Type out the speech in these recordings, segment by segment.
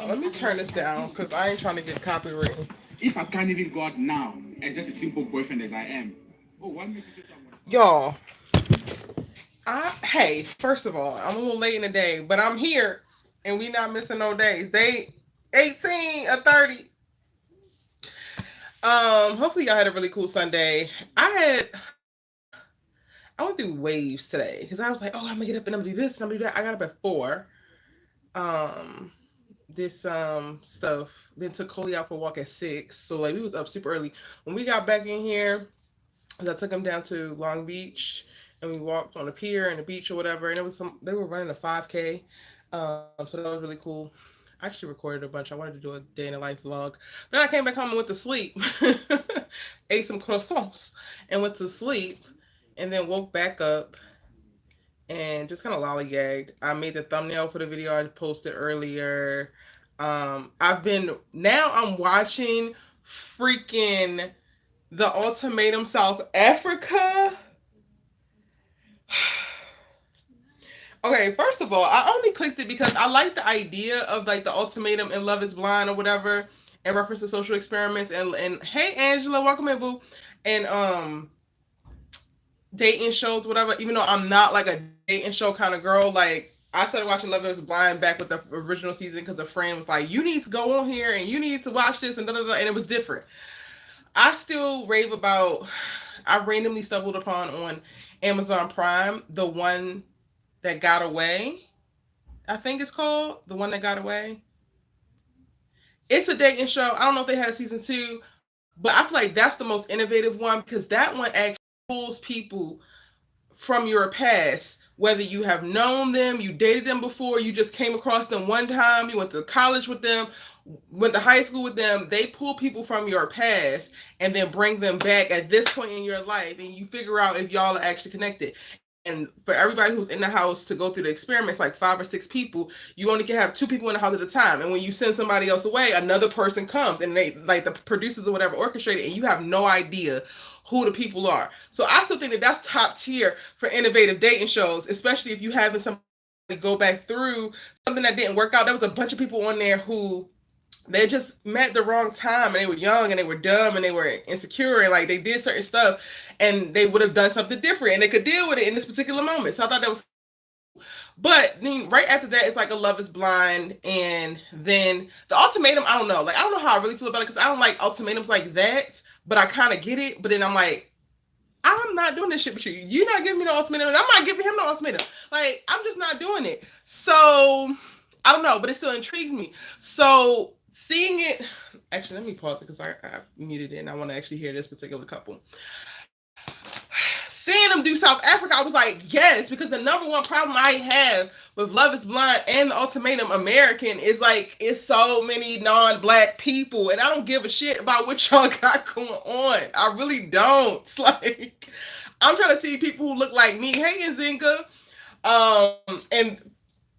Let me turn this down because I ain't trying to get copyrighted. If I can't even go out now as just a simple boyfriend as I am. Oh, what makes you say someone? Y'all, hey, first of all, I'm a little late in the day, but I'm here and we not missing no days. They 18 or 30. Hopefully y'all had a really cool Sunday. I went through waves today because I was like, oh, I'm gonna get up and I'm gonna do this and I'm gonna do that. I got up at 4. Um, this stuff. Then took Coley out for a walk at 6. So like we was up super early. When we got back in here, I took him down to Long Beach and we walked on the pier and the beach or whatever. And it was they were running a 5K. So that was really cool. I actually recorded a bunch. I wanted to do a day in the life vlog. Then I came back home and went to sleep. Ate some croissants and went to sleep and then woke back up and just kind of lollygagged. I made the thumbnail for the video I posted earlier. I'm watching freaking The Ultimatum South Africa. Okay, first of all, I only clicked it because I like the idea of like the ultimatum in Love is Blind or whatever, in reference to social experiments. And hey, Angela, welcome in, boo. And dating shows, whatever. Even though I'm not like a dating show kind of girl, like I started watching Love is Blind back with the original season because a friend was like, "You need to go on here and you need to watch this," and da da da. And it was different. I still rave about. I randomly stumbled upon on Amazon Prime the one that got away. I think it's called The One That Got Away. It's a dating show. I don't know if they had season 2, but I feel like that's the most innovative one because that one actually pulls people from your past, whether you have known them, you dated them before, you just came across them one time, you went to college with them, went to high school with them. They pull people from your past and then bring them back at this point in your life, and you figure out if y'all are actually connected. And for everybody who's in the house to go through the experiments, like 5 or 6 people, you only can have 2 people in the house at a time. And when you send somebody else away, another person comes, and they, like the producers or whatever, orchestrate it, and you have no idea who the people are. So I still think that that's top tier for innovative dating shows, especially if you having somebody go back through something that didn't work out. There was a bunch of people on there who they just met the wrong time, and they were young and they were dumb and they were insecure, and like they did certain stuff and they would have done something different and they could deal with it in this particular moment. So I thought that was cool. But then right after that, it's like a Love is Blind, and then the ultimatum, I don't know. Like I don't know how I really feel about it because I don't like ultimatums like that, but I kind of get it. But then I'm like, I'm not doing this shit with you. You're not giving me no ultimatum, and I'm not giving him no ultimatum. Like I'm just not doing it. So I don't know, but it still intrigues me. So seeing it, actually, let me pause it because I muted it and I want to actually hear this particular couple. Seeing them do South Africa, I was like, yes, because the number one problem I have with Love is Blind and the Ultimatum American is like, it's so many non-black people, and I don't give a shit about what y'all got going on. I really don't. It's like, I'm trying to see people who look like me. Hey, Nzinga. And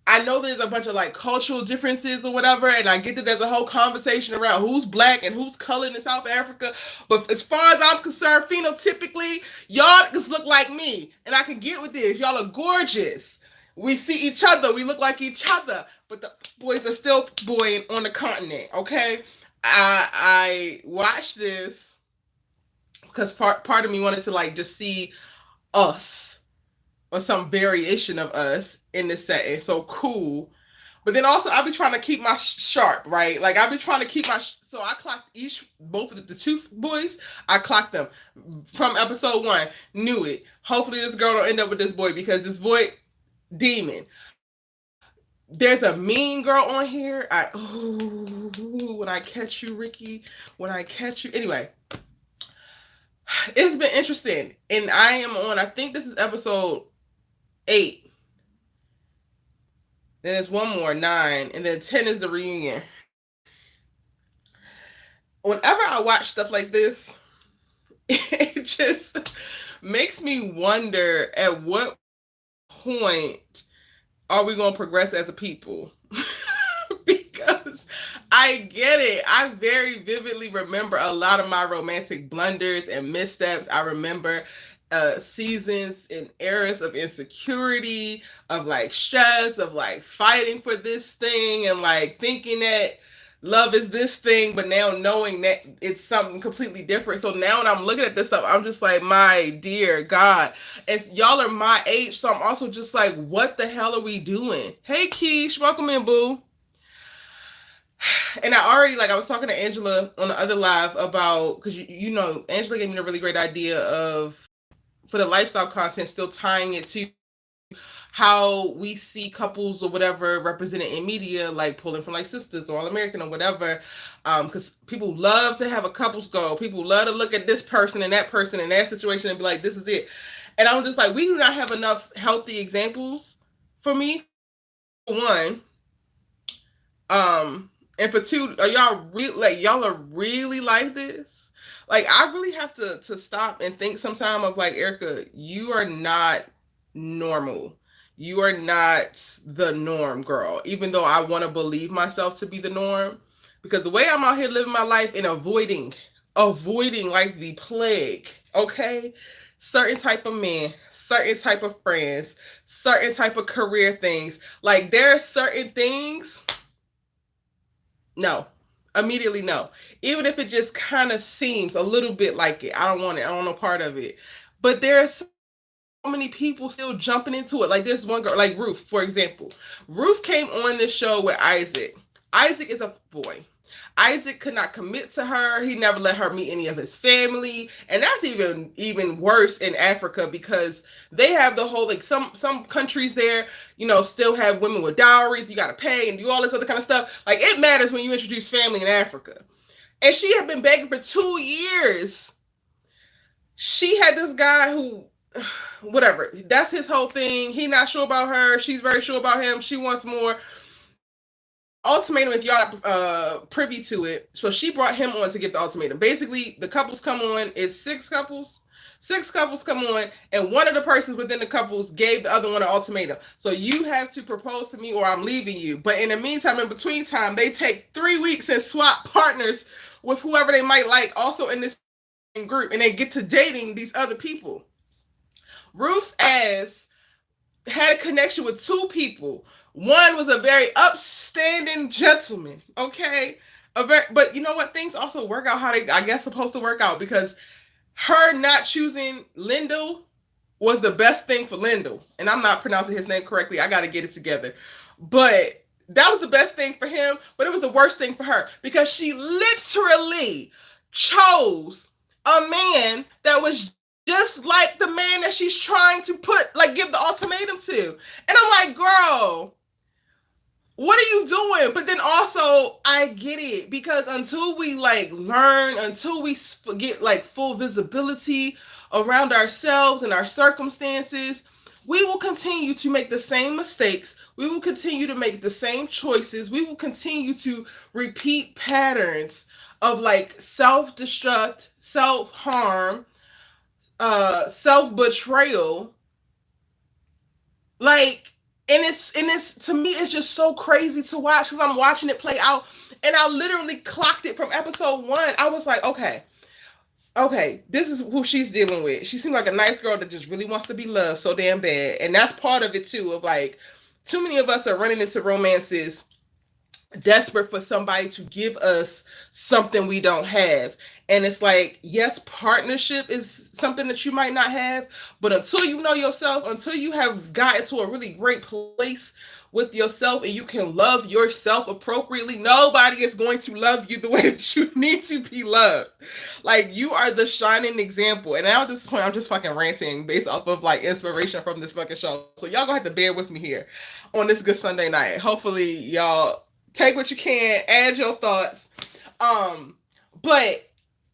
I know there's a bunch of like cultural differences or whatever, and I get that there's a whole conversation around who's black and who's colored in South Africa. But as far as I'm concerned, phenotypically, y'all just look like me, and I can get with this. Y'all are gorgeous. We see each other. We look like each other. But the boys are still boying on the continent. Okay, I watched this because part of me wanted to like just see us or some variation of us in this setting. So cool. But then also I'll be trying to keep my sharp, right? Like I'll be trying to keep my, so I clocked both of the 2 boys. I clocked them from episode 1. Knew it. Hopefully this girl don't end up with this boy because this boy, demon. There's a mean girl on here. When I catch you, Ricky, when I catch you. Anyway, it's been interesting. And I am on, I think this is episode 8. Then there's one more, 9, and then 10 is the reunion. Whenever I watch stuff like this, it just makes me wonder at what point are we going to progress as a people? Because I get it. I very vividly remember a lot of my romantic blunders and missteps. I remember seasons and eras of insecurity, of like stress, of like fighting for this thing and like thinking that love is this thing, but now knowing that it's something completely different. So now when I'm looking at this stuff, I'm just like, my dear God, if y'all are my age, so I'm also just like, what the hell are we doing? Hey Keish, welcome in, boo. And I already, like, I was talking to Angela on the other live about, because you know, Angela gave me a really great idea of, for the lifestyle content, still tying it to how we see couples or whatever represented in media, like pulling from like Sisters or All American or whatever. Because people love to have a couples goal. People love to look at this person and that situation and be like, this is it. And I'm just like, we do not have enough healthy examples for me, for one. And for two, are y'all like y'all are really like this? Like I really have to stop and think sometime of like, Erica, you are not normal. You are not the norm, girl. Even though I want to believe myself to be the norm, because the way I'm out here living my life and avoiding like the plague, okay? Certain type of men, certain type of friends, certain type of career things. Like there are certain things, no. Immediately no. Even if it just kind of seems a little bit like it. I don't want it. I don't want no part of it. But there are so many people still jumping into it. Like this one girl, like Ruth, for example. Ruth came on this show with Isaac. Isaac is a boy. Isaac could not commit to her. He never let her meet any of his family. And that's even worse in Africa, because they have the whole, like, some countries there, you know, still have women with dowries. You got to pay and do all this other kind of stuff. Like, it matters when you introduce family in Africa. And she had been begging for 2 years. She had this guy who, whatever, that's his whole thing. He's not sure about her. She's very sure about him. She wants more. Ultimatum, if y'all privy to it. So she brought him on to get the ultimatum. Basically, the couples come on. It's six couples. Six couples come on, and one of the persons within the couples gave the other one an ultimatum. So you have to propose to me or I'm leaving you. But in the meantime, in between time, they take 3 weeks and swap partners with whoever they might like, also in this group, and they get to dating these other people. Ruth's ass had a connection with two people. One was a very upstanding gentleman, okay? But you know what? Things also work out how they, I guess, supposed to work out, because her not choosing Lyndall was the best thing for Lyndall. And I'm not pronouncing his name correctly. I got to get it together. But that was the best thing for him, but it was the worst thing for her, because she literally chose a man that was just like the man that she's trying to give the ultimatum to. And I'm like, girl, what are you doing? But then also, I get it, because until we like learn, until we get like full visibility around ourselves and our circumstances, we will continue to make the same mistakes. We will continue to make the same choices. We will continue to repeat patterns of like self-destruct, self-harm, self-betrayal. Like, and it's to me, it's just so crazy to watch, because I'm watching it play out, and I literally clocked it from episode 1. I was like, okay, this is who she's dealing with. She seems like a nice girl that just really wants to be loved so damn bad. And that's part of it too, of like, too many of us are running into romances desperate for somebody to give us something we don't have. And it's like, yes, partnership is something that you might not have, but until you know yourself, until you have gotten to a really great place with yourself and you can love yourself appropriately, nobody is going to love you the way that you need to be loved. Like, you are the shining example. And now at this point, I'm just fucking ranting based off of like inspiration from this fucking show. So y'all gonna have to bear with me here on this good Sunday night. Hopefully y'all take what you can, add your thoughts. But,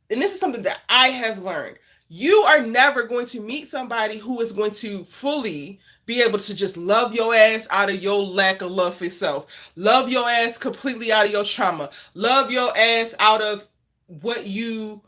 and this is something that I have learned, you are never going to meet somebody who is going to fully be able to just love your ass out of your lack of love for yourself. Love your ass completely out of your trauma. Love your ass out of what you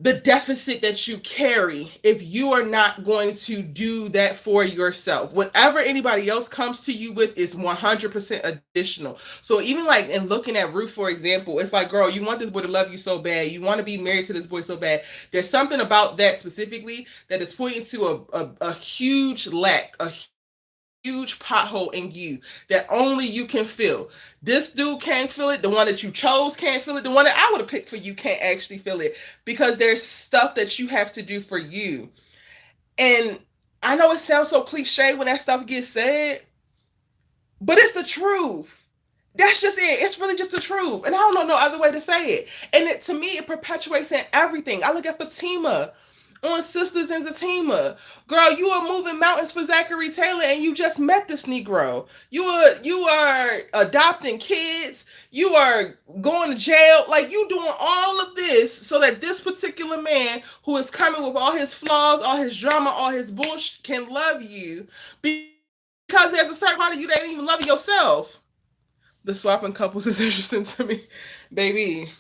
the deficit that you carry if you are not going to do that for yourself. Whatever anybody else comes to you with is 100% additional. So even like in looking at Ruth, for example, it's like, girl, you want this boy to love you so bad. You want to be married to this boy so bad. There's something about that specifically that is pointing to a huge lack, a huge pothole in you that only you can fill. This dude can't feel it. The one that you chose can't feel it. The one that I would have picked for you can't actually feel it because there's stuff that you have to do for you. And I know it sounds so cliche when that stuff gets said, but it's the truth. That's just it. It's really just the truth. And I don't know no other way to say it. And to me, it perpetuates in everything. I look at Fatima on Sisters in Zatima. Girl, you are moving mountains for Zachary Taylor and you just met this Negro. You are adopting kids. You are going to jail. Like, you doing all of this so that this particular man who is coming with all his flaws, all his drama, all his bullshit can love you because there's a certain part of you that ain't even loving yourself. The swapping couples is interesting to me. Baby,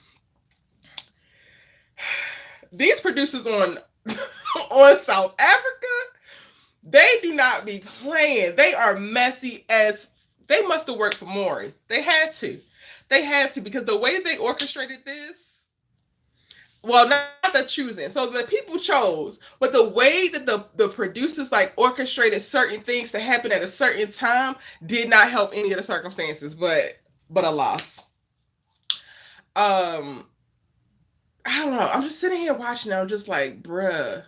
these producers on South Africa, they do not be playing. They are messy as, they must have worked for Maury. They had to because the way they orchestrated this, well, not the choosing. So the people chose, but the way that the producers like orchestrated certain things to happen at a certain time did not help any of the circumstances, but alas. I don't know. I'm just sitting here watching. I'm just like, bruh,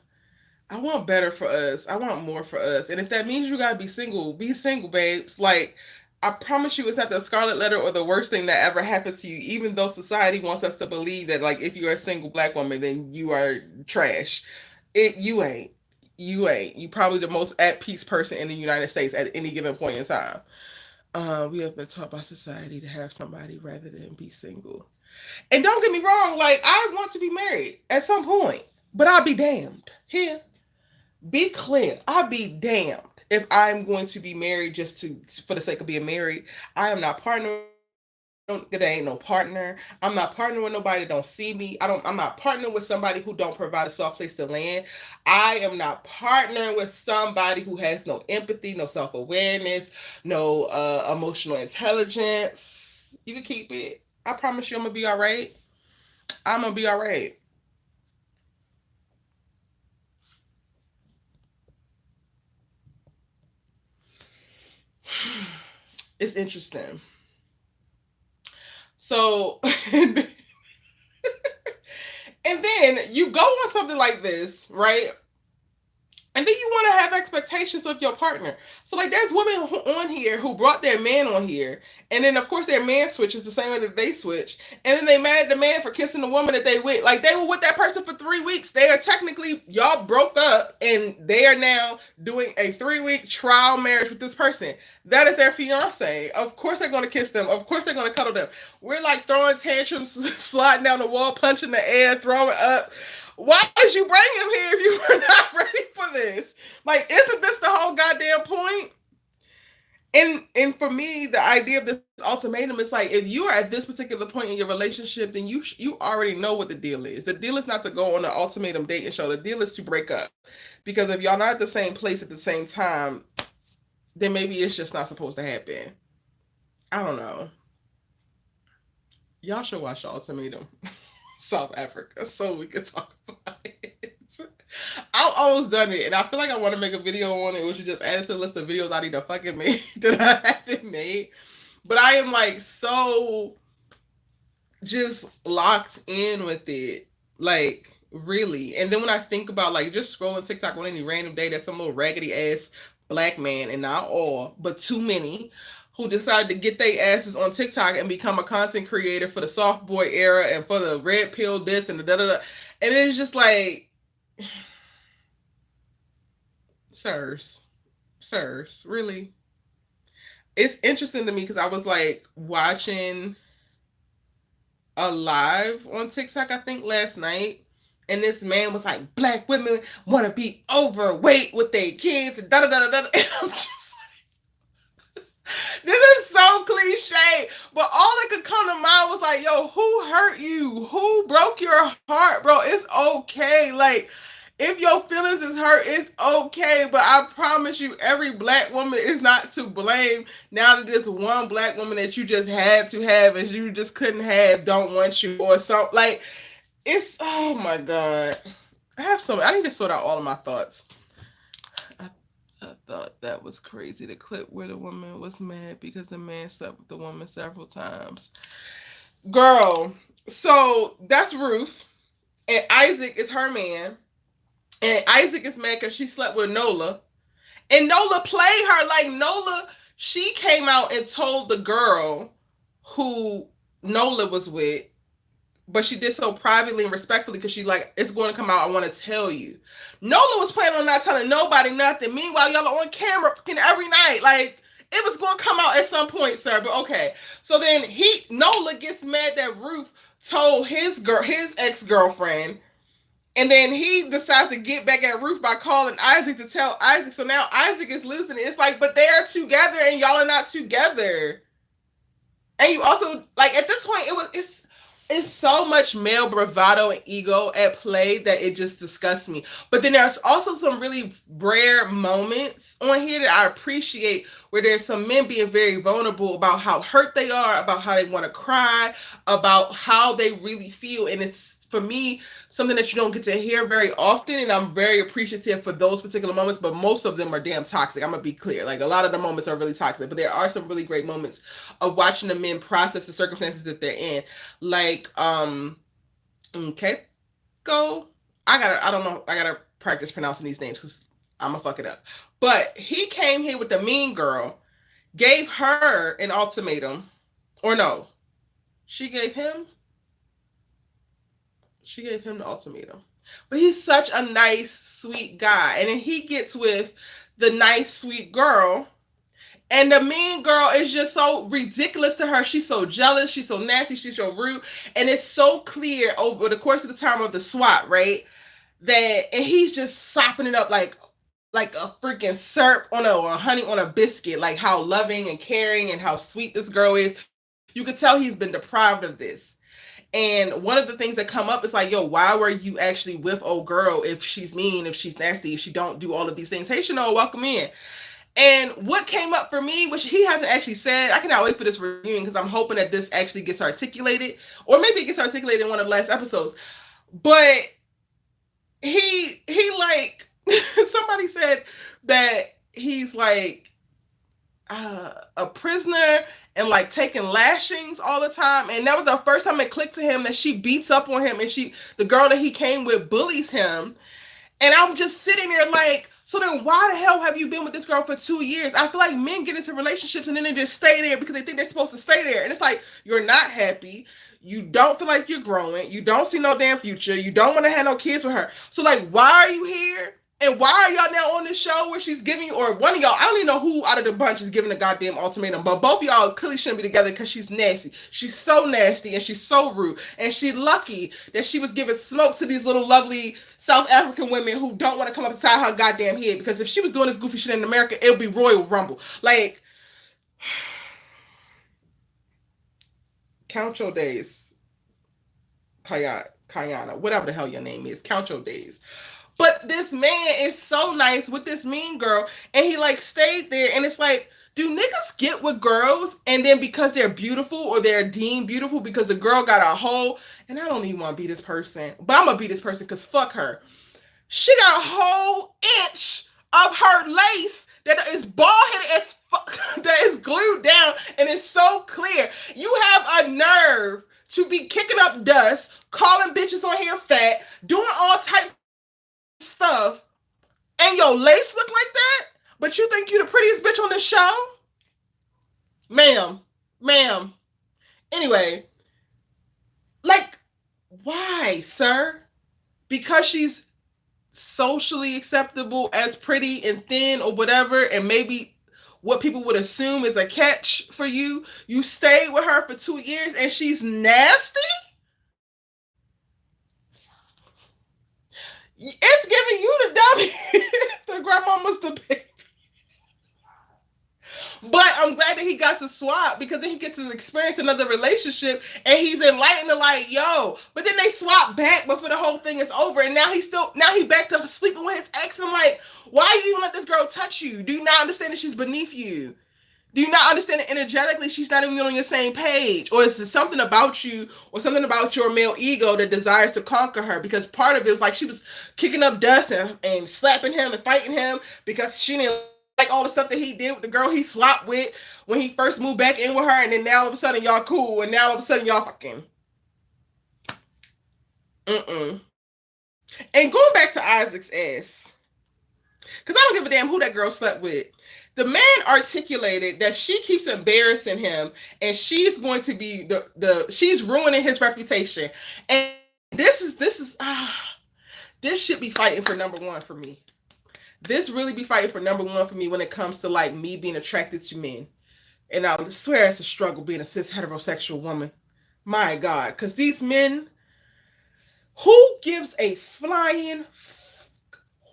I want better for us. I want more for us. And if that means you gotta be single, babes. Like, I promise you, it's not the scarlet letter or the worst thing that ever happened to you. Even though society wants us to believe that, like, if you're a single black woman, then you are trash. You ain't. You probably the most at peace person in the United States at any given point in time. We have been taught by society to have somebody rather than be single. And don't get me wrong, like, I want to be married at some point, but I'll be damned. Here, be clear, I'll be damned if I'm going to be married just for the sake of being married. I am not partnering. There ain't no partner. I'm not partnering with nobody that don't see me. I'm not partnering with somebody who don't provide a soft place to land. I am not partnering with somebody who has no empathy, no self-awareness, no emotional intelligence. You can keep it. I promise you I'm gonna be all right. I'm gonna be all right. It's interesting. So, and then you go on something like this, right? And then you want to have expectations of your partner. So, like, there's women on here who brought their man on here. And then, of course, their man switches the same way that they switch. And then they mad at the man for kissing the woman that they with. Like, they were with that person for 3 weeks. They are technically, y'all broke up. And they are now doing a 3-week trial marriage with this person. That is their fiance. Of course they're going to kiss them. Of course they're going to cuddle them. We're like throwing tantrums, sliding down the wall, punching the air, throwing up. Why did you bring him here if you were not ready for this? Like, isn't this the whole goddamn point? And for me, the idea of this ultimatum is like, if you are at this particular point in your relationship, then you already know what the deal is. The deal is not to go on an ultimatum dating show. The deal is to break up. Because if y'all not at the same place at the same time, then maybe it's just not supposed to happen. I don't know. Y'all should watch the ultimatum. South Africa, so we could talk about it. I'm almost done it, and I feel like I want to make a video on it. We should just add it to the list of videos I need to fucking make that I haven't made. But I am like so just locked in with it, like really. And then when I think about like just scrolling TikTok on any random day, there's some little raggedy ass black man, and not all, but too many, who decided to get their asses on TikTok and become a content creator for the soft boy era and for the red pill this and the da da da. And it's just like, sirs, really? It's interesting to me because I was like watching a live on TikTok, I think last night. And this man was like, black women want to be overweight with their kids and da da da da. And I'm just, this is so cliche, but all that could come to mind was like, yo, who hurt you? Who broke your heart, bro? It's okay. Like, if your feelings is hurt, it's okay. But I promise you, every black woman is not to blame. Now that this one black woman that you just had to have and you just couldn't have, don't want you, or something. Like, it's, oh my God. I need to sort out all of my thoughts. I thought that was crazy. The clip where the woman was mad because the man slept with the woman several times. Girl, so that's Ruth, and Isaac is her man, and Isaac is mad because she slept with Nola, and Nola played her like Nola. She came out and told the girl who Nola was with, but she did so privately and respectfully because she like, it's going to come out. I want to tell you. Nola was planning on not telling nobody nothing. Meanwhile, y'all are on camera every night. Like, it was going to come out at some point, sir. But okay. So then Nola gets mad that Ruth told his ex-girlfriend. And then he decides to get back at Ruth by calling Isaac to tell Isaac. So now Isaac is losing it. It's like, but they are together and y'all are not together. And you also, like, at this point, it's so much male bravado and ego at play that it just disgusts me. But then there's also some really rare moments on here that I appreciate, where there's some men being very vulnerable about how hurt they are, about how they want to cry, about how they really feel. And it's, for me, something that you don't get to hear very often, and I'm very appreciative for those particular moments, but most of them are damn toxic. I'm gonna be clear. Like, a lot of the moments are really toxic, but there are some really great moments of watching the men process the circumstances that they're in. Like, okay, I gotta practice pronouncing these names because I'm gonna fuck it up. But he came here with the mean girl, gave her an ultimatum, or no, she gave him the ultimatum. But he's such a nice, sweet guy. And then he gets with the nice, sweet girl. And the mean girl is just so ridiculous to her. She's so jealous. She's so nasty. She's so rude. And it's so clear over the course of the time of the SWAT, right? And he's just sopping it up like a freaking syrup on or honey on a biscuit. Like, how loving and caring and how sweet this girl is. You could tell he's been deprived of this. And one of the things that come up is like, yo, why were you actually with old girl if she's mean, if she's nasty, if she don't do all of these things? Hey, Chanel, welcome in. And what came up for me, which he hasn't actually said, I cannot wait for this reunion because I'm hoping that this actually gets articulated, or maybe it gets articulated in one of the last episodes. But he like, somebody said that he's like a prisoner and like taking lashings all the time. And that was the first time it clicked to him that she beats up on him, and the girl that he came with, bullies him. And I'm just sitting there like, so then why the hell have you been with this girl for 2 years? I feel like men get into relationships and then they just stay there because they think they're supposed to stay there. And it's like, you're not happy. You don't feel like you're growing. You don't see no damn future. You don't want to have no kids with her. So like, why are you here? And why are y'all now on this show where she's giving, or one of y'all, I don't even know who out of the bunch is giving a goddamn ultimatum, but both of y'all clearly shouldn't be together because she's nasty. She's so nasty and she's so rude. And she's lucky that she was giving smoke to these little lovely South African women who don't want to come up inside her goddamn head, because if she was doing this goofy shit in America, it would be Royal Rumble. Like, count your days, Kayana, whatever the hell your name is, count your days. But this man is so nice with this mean girl, and he like stayed there, and it's like, do niggas get with girls and then because they're beautiful or they're deemed beautiful because the girl got a whole, and I don't even want to be this person, but I'm gonna be this person because fuck her. She got a whole inch of her lace that is bald-headed as fuck, that is glued down, and it's so clear. You have a nerve to be kicking up dust, calling bitches on here fat, doing all types of stuff, and your lace look like that? But you think you the prettiest bitch on the show? Ma'am. Anyway, like, why, sir? Because she's socially acceptable as pretty and thin or whatever, and maybe what people would assume is a catch for you. You stayed with her for 2 years and she's nasty? It's giving you the W. The grandmama's the baby. But I'm glad that he got to swap because then he gets to experience another relationship and he's enlightened to like, yo. But then they swap back before the whole thing is over. And now he backed up sleeping with his ex. And I'm like, why do you let this girl touch you? Do you not understand that she's beneath you? Do you not understand that energetically she's not even on your same page? Or is it something about you or something about your male ego that desires to conquer her? Because part of it was like she was kicking up dust and slapping him and fighting him because she didn't like all the stuff that he did with the girl he swapped with when he first moved back in with her. And then now all of a sudden y'all cool. And now all of a sudden y'all fucking. And going back to Isaac's ass. Because I don't give a damn who that girl slept with. The man articulated that she keeps embarrassing him and she's going to be she's ruining his reputation. And this should be fighting for number one for me. This really be fighting for number one for me when it comes to like me being attracted to men. And I swear it's a struggle being a cis heterosexual woman. My God, because these men, who gives a flying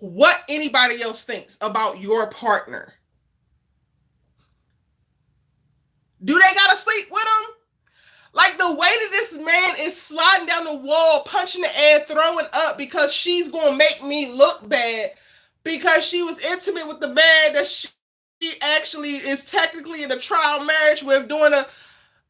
what anybody else thinks about your partner? Do they gotta sleep with him? Like the way that this man is sliding down the wall, punching the air, throwing up because she's gonna make me look bad because she was intimate with the man that she actually is technically in a trial marriage with, doing a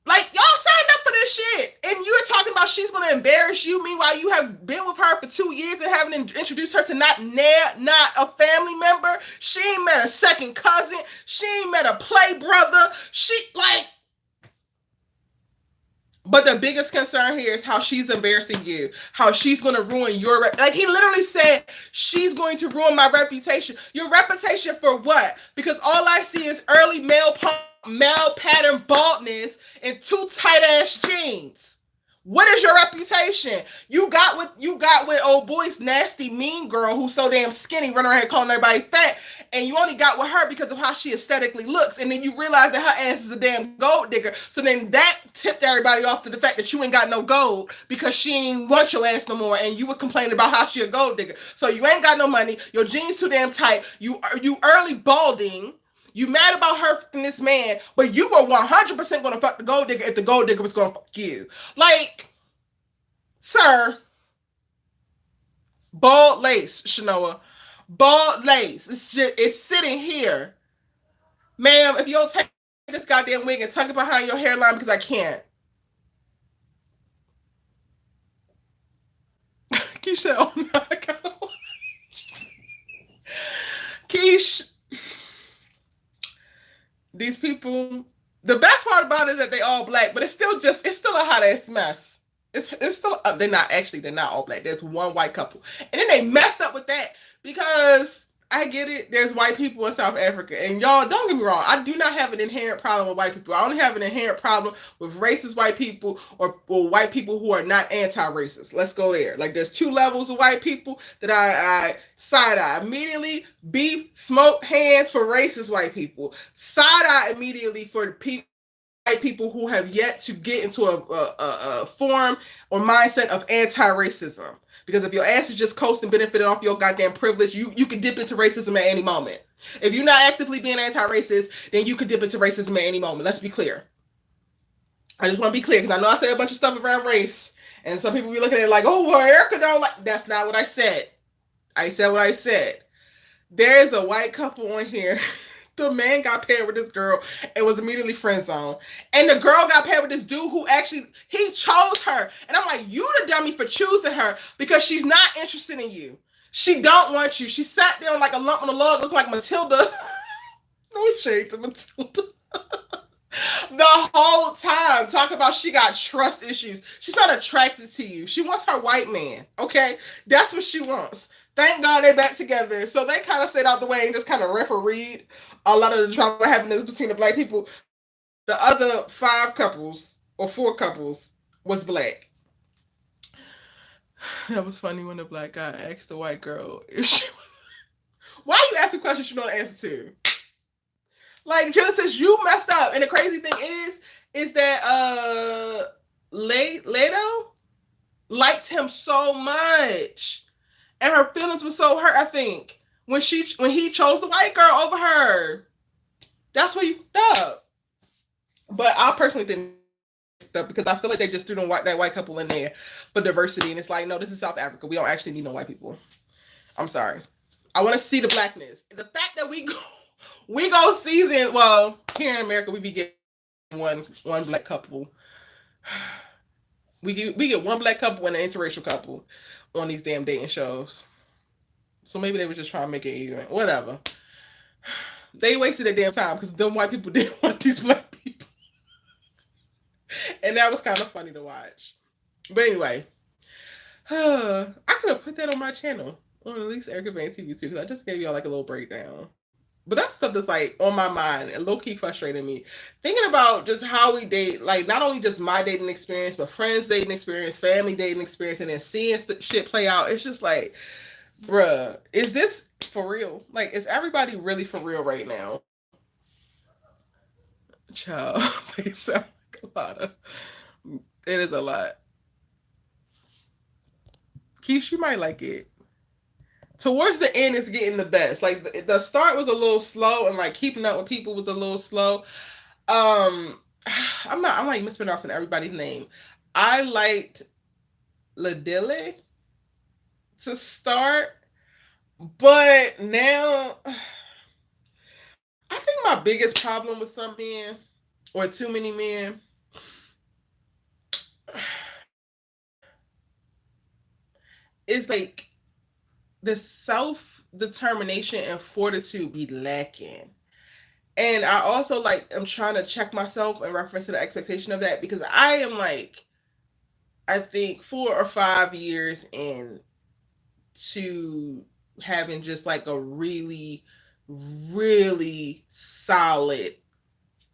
like, y'all signed up for this shit. And you're talking about she's going to embarrass you. Meanwhile, you have been with her for 2 years and haven't introduced her to not a family member. She ain't met a second cousin. She ain't met a play brother. But the biggest concern here is how she's embarrassing you. How she's going to ruin your... Like, he literally said, she's going to ruin my reputation. Your reputation for what? Because all I see is early male pattern baldness and too tight ass jeans. What is your reputation? You got with old boy's nasty mean girl who's so damn skinny, running around here calling everybody fat, and you only got with her because of how she aesthetically looks, and then you realize that her ass is a damn gold digger. So then that tipped everybody off to the fact that you ain't got no gold because she ain't want your ass no more, and you were complaining about how she a gold digger. So you ain't got no money, your jeans too damn tight, you early balding. You mad about her fucking this man, but you were 100% going to fuck the gold digger if the gold digger was going to fuck you. Like, sir, bald lace, Shanoa. Bald lace. It's sitting here. Ma'am, if you don't take this goddamn wig and tuck it behind your hairline because I can't. Keisha, oh my God. Keish. These people, the best part about it is that they all black, but it's still a hot ass mess. It's still, they're not all black. There's one white couple. And then they messed up with that because I get it. There's white people in South Africa. And y'all, don't get me wrong. I do not have an inherent problem with white people. I only have an inherent problem with racist white people or white people who are not anti-racist. Let's go there. Like, there's two levels of white people that I side-eye. Immediately, beef, smoke hands for racist white people. Side-eye immediately for white people who have yet to get into a form or mindset of anti-racism. Because if your ass is just coasting, benefiting off your goddamn privilege, you can dip into racism at any moment. If you're not actively being anti-racist, then you can dip into racism at any moment. Let's be clear. I just want to be clear because I know I said a bunch of stuff around race, and some people be looking at it like, oh, well, Erica don't like. That's not what I said. I said what I said. There is a white couple on here. The man got paired with this girl and was immediately friend zoned. And the girl got paired with this dude who actually, he chose her. And I'm like, you the dummy for choosing her because she's not interested in you. She don't want you. She sat there like a lump on the log, looking like Matilda. No shade to Matilda. The whole time, talking about she got trust issues. She's not attracted to you. She wants her white man, okay? That's what she wants. Thank God they back together. So they kind of stayed out the way and just kind of refereed a lot of the drama happening between the black people. The other 5 couples or 4 couples was black. That was funny when the black guy asked the white girl if she was... Why are you asking questions you know the answer to? Like, Genesis, you messed up. And the crazy thing is that Leto liked him so much. And her feelings were so hurt, I think, when he chose the white girl over her. That's where you fucked up. But I personally think that's where you fucked up because I feel like they just threw that white couple in there for diversity, and it's like, no, this is South Africa. We don't actually need no white people. I'm sorry. I want to see the blackness. The fact that we go season, well, here in America we be getting one black couple. We get one black couple and an interracial couple on these damn dating shows. So maybe they were just trying to make it even. Whatever. They wasted their damn time because them white people didn't want these black people. And that was kind of funny to watch. But anyway, I could have put that on my channel on at least Erica Van TV too, because I just gave y'all like a little breakdown. But that's stuff that's like on my mind and low key frustrating me. Thinking about just how we date, like not only just my dating experience, but friends' dating experience, family dating experience, and then seeing shit play out. It's just like, bruh, is this for real? Like, is everybody really for real right now? Child, they sound like a lot of. It is a lot. Keisha, you might like it. Towards the end, it's getting the best. Like the start was a little slow, and like keeping up with people was a little slow. I'm like mispronouncing everybody's name. I liked Ladille to start, but now I think my biggest problem with some men or too many men is like the self determination and fortitude be lacking. And I also like I'm trying to check myself in reference to the expectation of that because I am like I think 4 or 5 years in to having just like a really, really solid,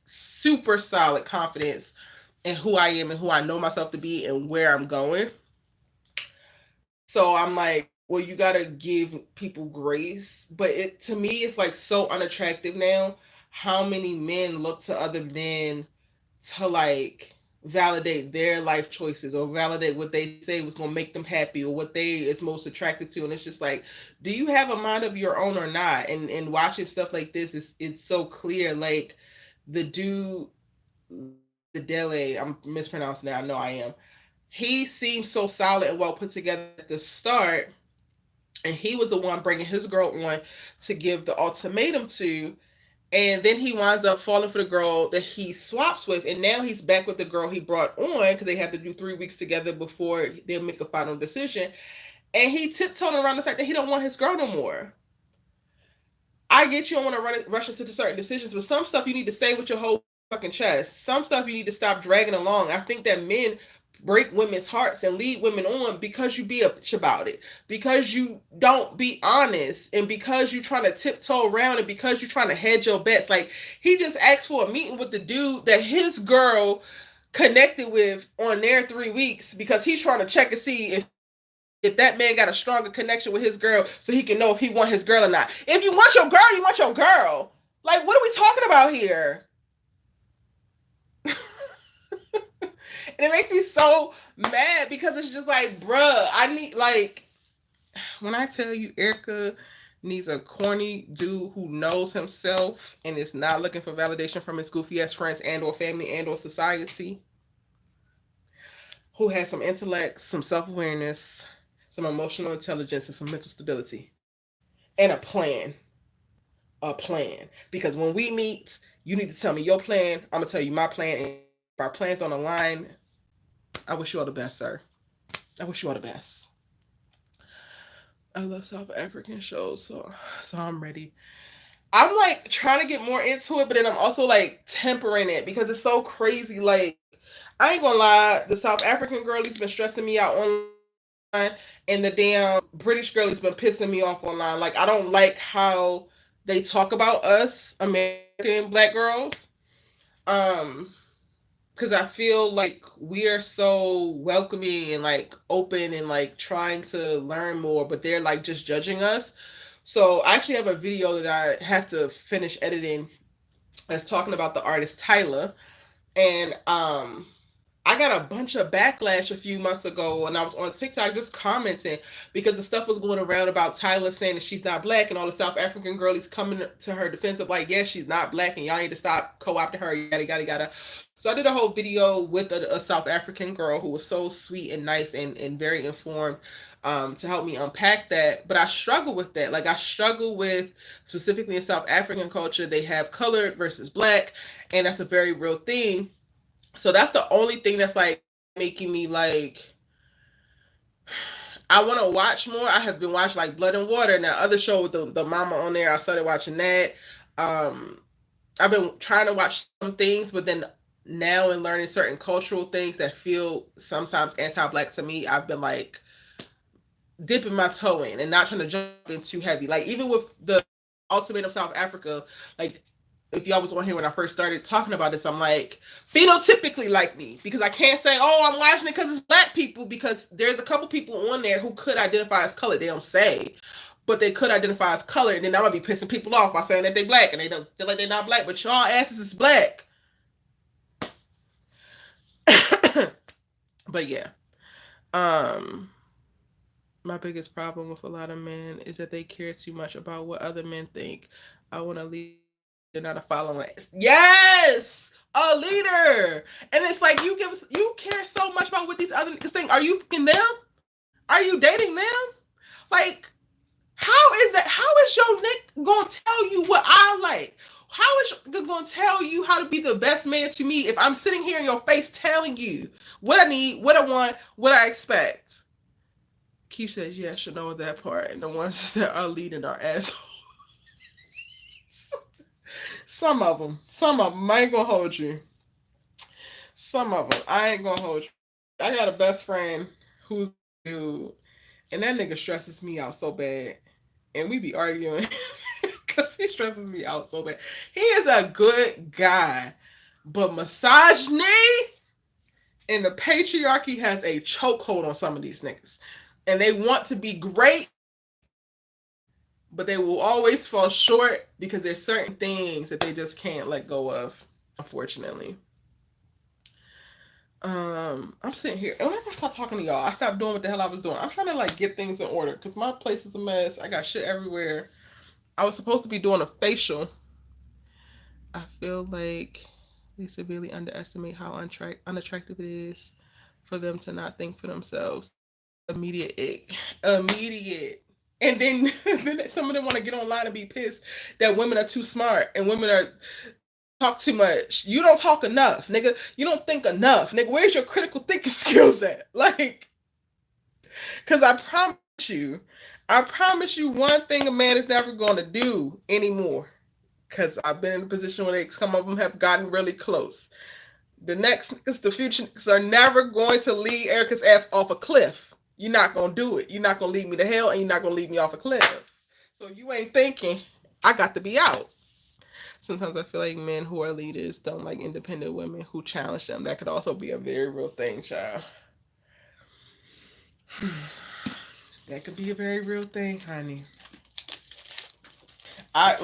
super solid confidence in who I am and who I know myself to be and where I'm going. So I'm like, well, you gotta give people grace. But it to me it's like so unattractive now how many men look to other men to like validate their life choices or validate what they say was going to make them happy or what they is most attracted to, and it's just like, do you have a mind of your own or not? And watching stuff like this is it's so clear. Like the dude, the Dele, I'm mispronouncing that, I know I am. He seemed so solid and well put together at the start, and he was the one bringing his girl on to give the ultimatum to, and then he winds up falling for the girl that he swaps with, and now he's back with the girl he brought on because they have to do 3 weeks together before they'll make a final decision. And he tiptoed around the fact that he don't want his girl no more. I get you don't want to rush into certain decisions, but some stuff you need to say with your whole fucking chest. Some stuff you need to stop dragging along. I think that men break women's hearts and lead women on because you be a bitch about it, because you don't be honest, and because you trying to tiptoe around, and because you trying to hedge your bets. Like he just asked for a meeting with the dude that his girl connected with on their 3 weeks because he's trying to check and see if that man got a stronger connection with his girl so he can know if he want his girl or not. If you want your girl, you want your girl. Like, what are we talking about here? And it makes me so mad because it's just like, bruh, I need, like, when I tell you Erica needs a corny dude who knows himself and is not looking for validation from his goofy ass friends and or family and or society, who has some intellect, some self-awareness, some emotional intelligence, and some mental stability, and a plan. A plan. Because when we meet, you need to tell me your plan. I'm gonna tell you my plan. And if our plans on the line, I wish you all the best, sir. I wish you all the best. I love South African shows, so I'm ready. I'm like trying to get more into it, but then I'm also like tempering it because it's so crazy. Like, I ain't gonna lie, the South African girlie's been stressing me out online, and the damn British girlie's been pissing me off online. Like, I don't like how they talk about us American black girls. Um, because I feel like we are so welcoming and like open and like trying to learn more, but they're like just judging us. So I actually have a video that I have to finish editing that's talking about the artist Tyler. And I got a bunch of backlash a few months ago, and I was on TikTok just commenting because the stuff was going around about Tyler saying that she's not black, and all the South African girlies coming to her defense of like, yes, she's not black, and y'all need to stop co-opting her, yada yada yada. So I did a whole video with a South African girl who was so sweet and nice and very informed, to help me unpack that. But I struggle with that. Like I struggle with, specifically in South African culture, they have colored versus black, and that's a very real thing. So that's the only thing that's like making me like, I want to watch more. I have been watching like Blood and Water and that other show with the mama on there. I started watching that. Um, I've been trying to watch some things, but then now in learning certain cultural things that feel sometimes anti-black to me, I've been like dipping my toe in and not trying to jump in too heavy. Like even with the ultimatum South Africa, like if y'all was on here when I first started talking about this, I'm like, phenotypically like me, because I can't say, oh, I'm watching it because it's black people, because there's a couple people on there who could identify as colored. They don't say, but they could identify as colored, and then I'm gonna be pissing people off by saying that they're black and they don't feel like they're not black, but y'all asses is black. But yeah, um, my biggest problem with a lot of men is that they care too much about what other men think. I want to lead a leader, not a follower. Yes, a leader. And it's like you care so much about what these other niggas think. Are you fucking them? Are you dating them? Like, how is that? How is your Nick gonna tell you what I like? How is you gonna tell you how to be the best man to me if I'm sitting here in your face telling you what I need, what I want, what I expect? Keith says, yeah, I should know that part. And the ones that are leading are assholes. Some of them. Some of them. I ain't gonna hold you. Some of them. I ain't gonna hold you. I got a best friend who's a dude, and that nigga stresses me out so bad. And we be arguing because he stresses me out so bad. He is a good guy, but misogyny and the patriarchy has a chokehold on some of these niggas. And they want to be great, but they will always fall short because there's certain things that they just can't let go of, unfortunately. I'm sitting here, and whenever I stop talking to y'all, I stop doing what the hell I was doing. I'm trying to like get things in order because my place is a mess. I got shit everywhere. I was supposed to be doing a facial. I feel like they severely underestimate how unattractive it is for them to not think for themselves. Immediate ick. Immediate. And then, then some of them want to get online and be pissed that women are too smart and women are talk too much. You don't talk enough, nigga. You don't think enough, nigga. Where's your critical thinking skills at? Like, because I promise you one thing a man is never going to do anymore. Because I've been in a position where some of them have gotten really close. The future niggas are never going to lead Erica's F off a cliff. You're not going to do it. You're not going to lead me to hell, and you're not going to lead me off a cliff. So you ain't thinking, I got to be out. Sometimes I feel like men who are leaders don't like independent women who challenge them. That could also be a very real thing, child. That could be a very real thing, honey. I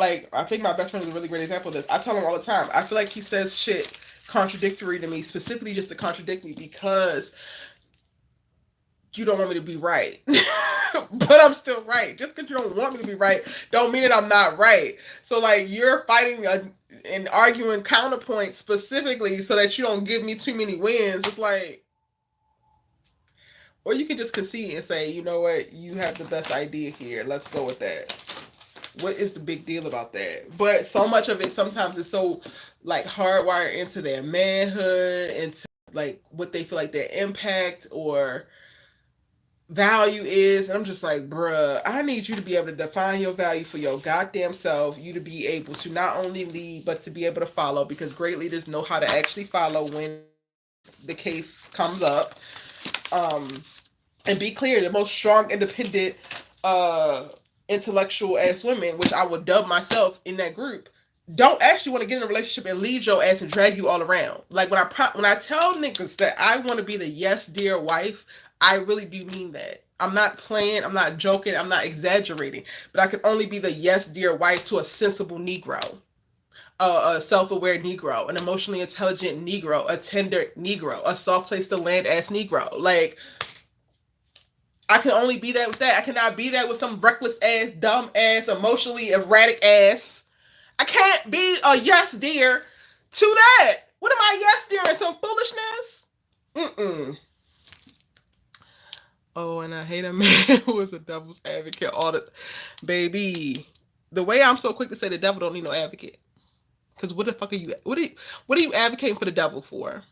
think my best friend is a really great example of this. I tell him all the time. I feel like he says shit contradictory to me, specifically just to contradict me because you don't want me to be right. But I'm still right. Just because you don't want me to be right don't mean that I'm not right. So like you're fighting and arguing counterpoints specifically so that you don't give me too many wins. It's like, or you can just concede and say, you know what, you have the best idea here. Let's go with that. What is the big deal about that? But so much of it sometimes is so like hardwired into their manhood, into like what they feel like their impact or value is. And I'm just like, bruh, I need you to be able to define your value for your goddamn self. You to be able to not only lead, but to be able to follow, because great leaders know how to actually follow when the case comes up. And be clear, the most strong, independent, intellectual ass women, which I would dub myself in that group, don't actually want to get in a relationship and lead your ass and drag you all around. Like when I tell niggas that I want to be the yes dear wife, I really do mean that. I'm not playing, I'm not joking, I'm not exaggerating, but I can only be the yes dear wife to a sensible Negro. a self-aware Negro, an emotionally intelligent Negro, a tender Negro, a soft place to land ass Negro. Like, I can only be that with that. I cannot be that with some reckless ass, dumb ass, emotionally erratic ass. I can't be a yes dear to that. What am I yes dear? Some foolishness? Mm-mm. Oh, and I hate a man who is a devil's advocate. All the baby. The way I'm so quick to say the devil don't need no advocate. Because what the fuck are you? What are you advocating for the devil for?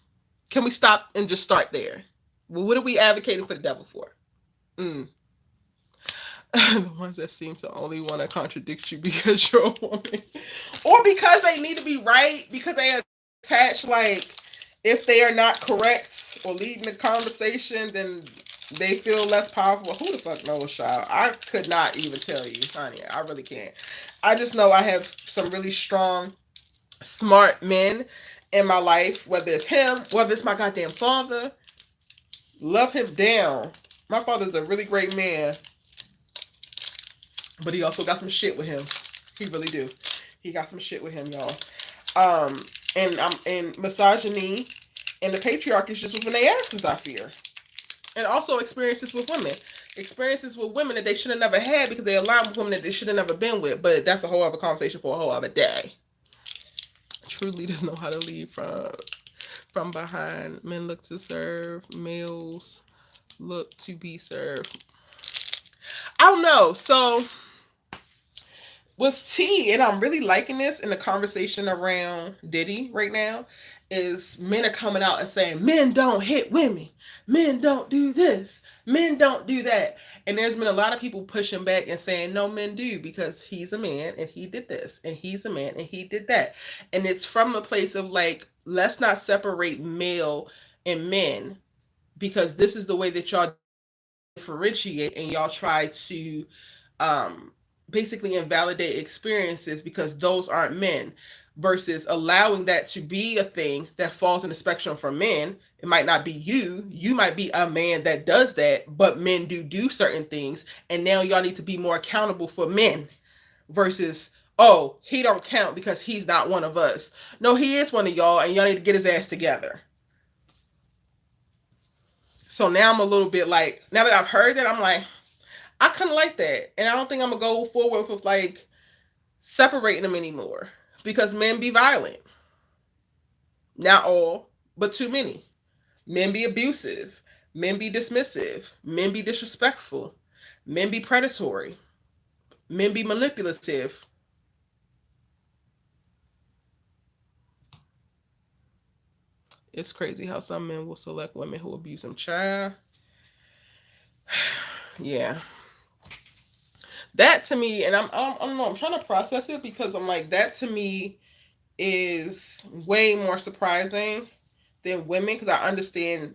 Can we stop and just start there? Well, what are we advocating for the devil for? Mm. The ones that seem to only want to contradict you because you're a woman, or because they need to be right, because they attach like if they are not correct or leading the conversation, then they feel less powerful. Who the fuck knows, child? I could not even tell you, honey. I really can't. I just know I have some really strong, smart men in my life, whether it's him, whether it's my goddamn father. Love him down. My father's a really great man, but he also got some shit with him. He really do. He got some shit with him, y'all. Um, and misogyny and the patriarchy is just within their asses, I fear. And also experiences with women. Experiences with women that they should have never had because they align with women that they should have never been with. But that's a whole other conversation for a whole other day. True leaders know how to lead from behind. Men look to serve. Males look to be served. I don't know. So what's T, and I'm really liking this in the conversation around Diddy right now, is men are coming out and saying men don't hit women, men don't do this, men don't do that. And there's been a lot of people pushing back and saying no, men do, because he's a man and he did this, and he's a man and he did that. And it's from a place of like, let's not separate male and men, because this is the way that y'all differentiate, and y'all try to basically invalidate experiences because those aren't men, versus allowing that to be a thing that falls in the spectrum for men. It might not be you. You might be a man that does that, but men do certain things. And now y'all need to be more accountable for men versus, oh, he don't count because he's not one of us. No, he is one of y'all, and y'all need to get his ass together. So now I'm a little bit like, now that I've heard that, I'm like, I kind of like that. And I don't think I'm going to go forward with like separating them anymore, because men be violent. Not all, but too many. Men be abusive. Men be dismissive. Men be disrespectful. Men be predatory. Men be manipulative. It's crazy how some men will select women who abuse them. Child. Yeah. That to me, and I don't know, I'm trying to process it, because I'm like, that to me is way more surprising than women, because I understand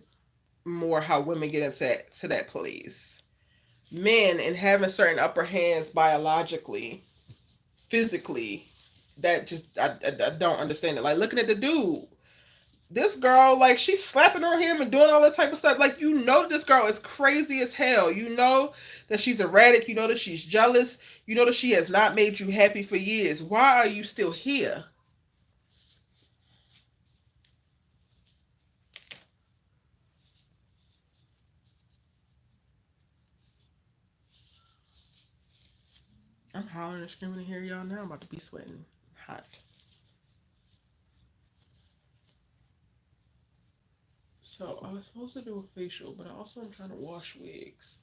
more how women get into to that place. Men, and having certain upper hands biologically, physically, that just I don't understand it. Like looking at the dude, this girl, like she's slapping on him and doing all this type of stuff. Like, you know, this girl is crazy as hell. You know that she's erratic. You know that she's jealous. You know that she has not made you happy for years. Why are you still here? I'm hollering and screaming in here, y'all. Now I'm about to be sweating hot. So I was supposed to do a facial, but I also am trying to wash wigs,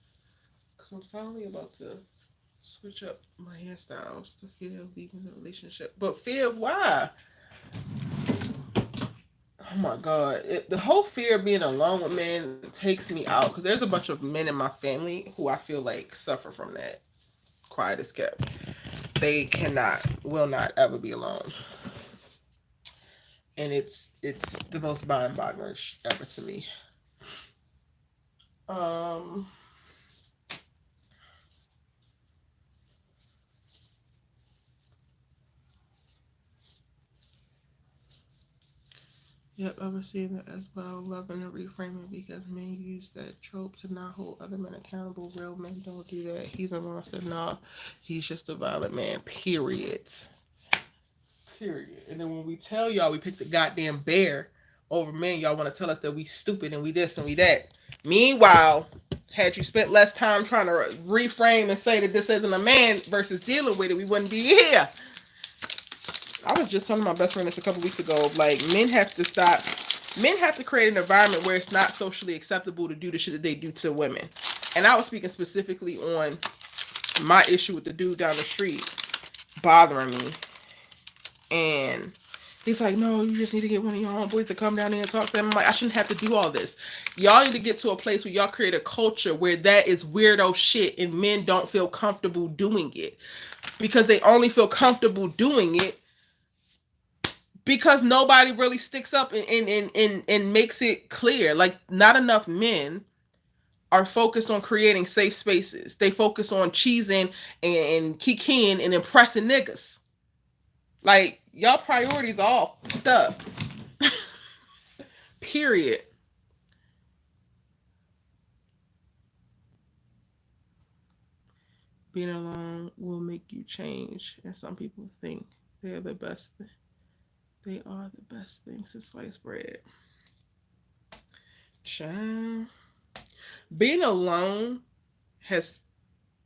because I'm finally about to switch up my hairstyles to fear of leaving the relationship. But fear of why? Oh my god, the whole fear of being alone with men takes me out, because there's a bunch of men in my family who I feel like suffer from that. Quiet as kept. They cannot, will not ever be alone, and it's the most mind-boggling ever to me. Um, Yep, I've seen that as well. Loving and reframing, because men use that trope to not hold other men accountable. Real men don't do that. He's a monster. Nah, he's just a violent man. Period. Period. And then when we tell y'all we picked the goddamn bear over men, y'all want to tell us that we stupid and we this and we that. Meanwhile, had you spent less time trying to reframe and say that this isn't a man versus dealing with it, we wouldn't be here. I was just telling my best friend this a couple weeks ago. Like, men have to stop. Men have to create an environment where it's not socially acceptable to do the shit that they do to women. And I was speaking specifically on my issue with the dude down the street bothering me. And he's like, no, you just need to get one of your homeboys to come down here and talk to them. I'm like, I shouldn't have to do all this. Y'all need to get to a place where y'all create a culture where that is weirdo shit and men don't feel comfortable doing it. Because they only feel comfortable doing it because nobody really sticks up and makes it clear. Like, not enough men are focused on creating safe spaces. They focus on cheesing and kikiing and impressing niggas. Like, y'all priorities all fucked up. Period. Being alone will make you change, and some people think they're the best. They are the best things to slice bread. Child. Being alone has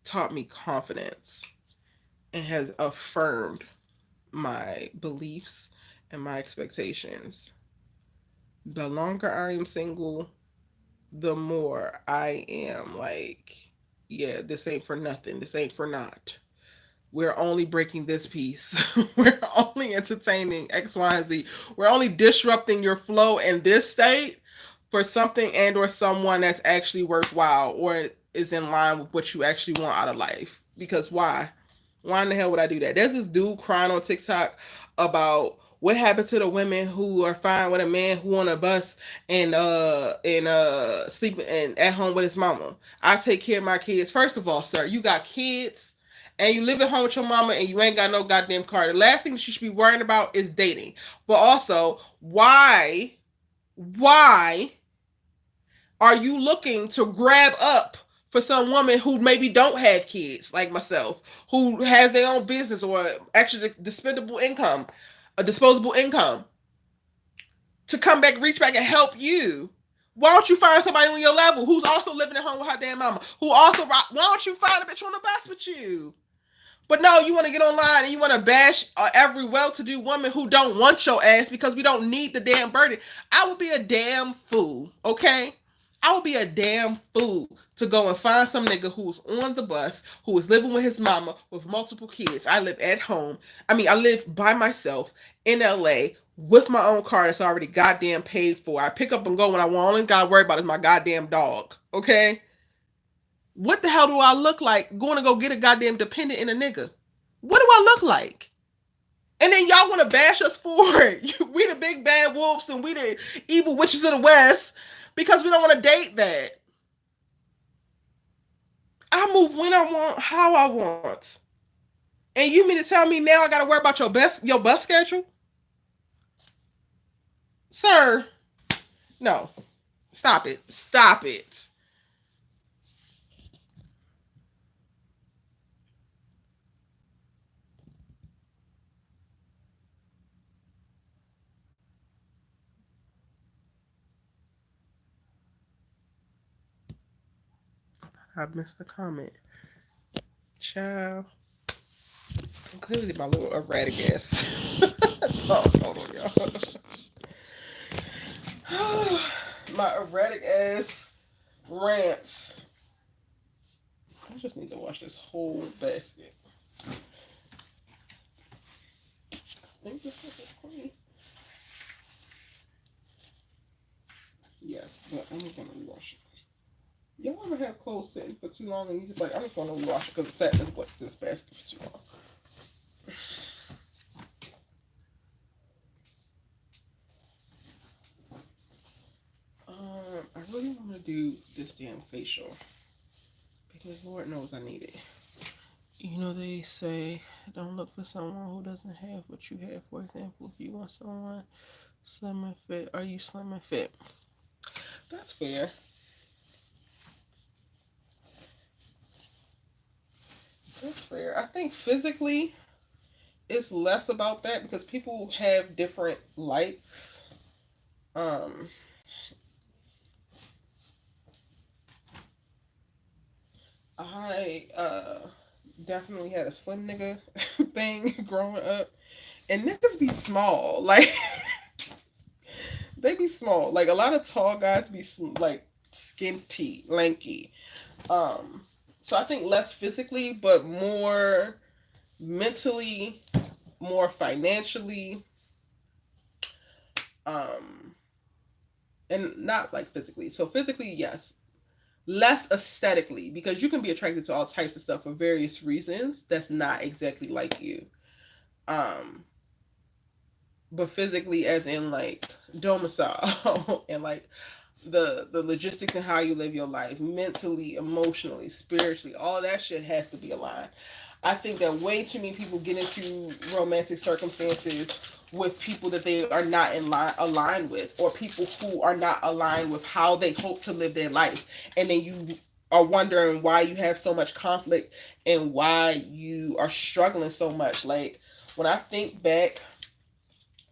taught me confidence and has affirmed my beliefs and my expectations. The longer I am single, the more I am like, yeah, this ain't for nothing. This ain't for naught. We're only breaking this piece. We're only entertaining X, Y, and Z. We're only disrupting your flow in this state for something and or someone that's actually worthwhile or is in line with what you actually want out of life. Because why? Why in the hell would I do that? There's this dude crying on TikTok about what happened to the women who are fine with a man who on a bus and sleeping and at home with his mama. I take care of my kids. First of all, sir, you got kids and you live at home with your mama and you ain't got no goddamn car. The last thing that you should be worrying about is dating. But also, why are you looking to grab up for some woman who maybe don't have kids like myself, who has their own business or actually disposable income, to come back, reach back and help you? Why don't you find somebody on your level who's also living at home with her damn mama, why don't you find a bitch on the bus with you? But no, you want to get online and you want to bash every well-to-do woman who don't want your ass because we don't need the damn burden. I would be a damn fool, okay? I would be a damn fool to go and find some nigga who's on the bus, who is living with his mama with multiple kids. I live at home. I mean, I live by myself in LA with my own car that's already goddamn paid for. I pick up and go when I want. All I gotta worry about is my goddamn dog, okay? What the hell do I look like going to go get a goddamn dependent in a nigga? What do I look like? And then y'all want to bash us for it. We the big bad wolves and we the evil witches of the West because we don't want to date that. I move when I want, how I want. And you mean to tell me now I got to worry about your bus schedule? Sir, no. Stop it. Stop it. I missed the comment. Child. Clearly my little erratic ass. Oh, hold on, y'all. My erratic ass rants. I just need to wash this whole basket. I think this is clean. Yes, but I'm gonna rewash it. Y'all ever have clothes sitting for too long and you just like, I'm just gonna rewash it because it sat in this basket for too long. I really want to do this damn facial because Lord knows I need it. You know, they say don't look for someone who doesn't have what you have. For example, if you want someone slim and fit, are you slim and fit? That's fair. That's fair. I think physically it's less about that because people have different likes. Um, I definitely had a slim nigga thing growing up, and niggas be small. Like they be small. Like a lot of tall guys be like skinty, lanky. Um, so I think less physically, but more mentally, more financially, um, and not like physically. So physically, yes, less aesthetically because you can be attracted to all types of stuff for various reasons. That's not exactly like you. Um, but physically, as in like domicile and like the logistics and how you live your life, mentally, emotionally, spiritually, all that shit has to be aligned. I think that way too many people get into romantic circumstances with people that they are not in line aligned with, or people who are not aligned with how they hope to live their life, and then you are wondering why you have so much conflict and why you are struggling so much. Like when I think back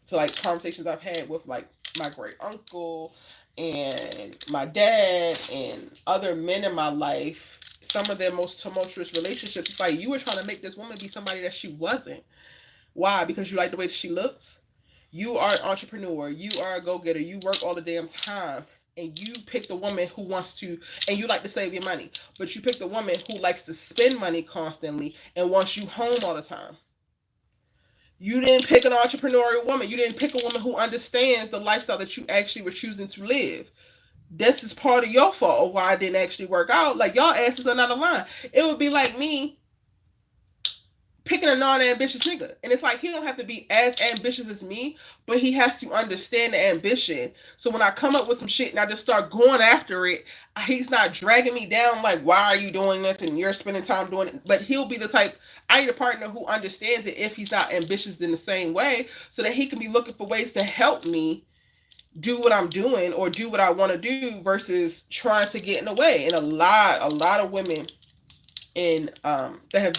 to like conversations I've had with like my great uncle and my dad and other men in my life, some of their most tumultuous relationships, it's like you were trying to make this woman be somebody that she wasn't. Why? Because you like the way she looks. You are an entrepreneur. You are a go getter. You work all the damn time. And you pick the woman who wants to, and you like to save your money, but you pick the woman who likes to spend money constantly and wants you home all the time. You didn't pick an entrepreneurial woman. You didn't pick a woman who understands the lifestyle that you actually were choosing to live. This is part of your fault why it didn't actually work out. Like y'all asses are not aligned. It would be like me picking a non-ambitious nigga. And it's like he don't have to be as ambitious as me, but he has to understand the ambition. So when I come up with some shit and I just start going after it, he's not dragging me down like, why are you doing this? And you're spending time doing it. But he'll be the type, I need a partner who understands it if he's not ambitious in the same way, so that he can be looking for ways to help me do what I'm doing or do what I want to do versus trying to get in the way. And a lot of women in that have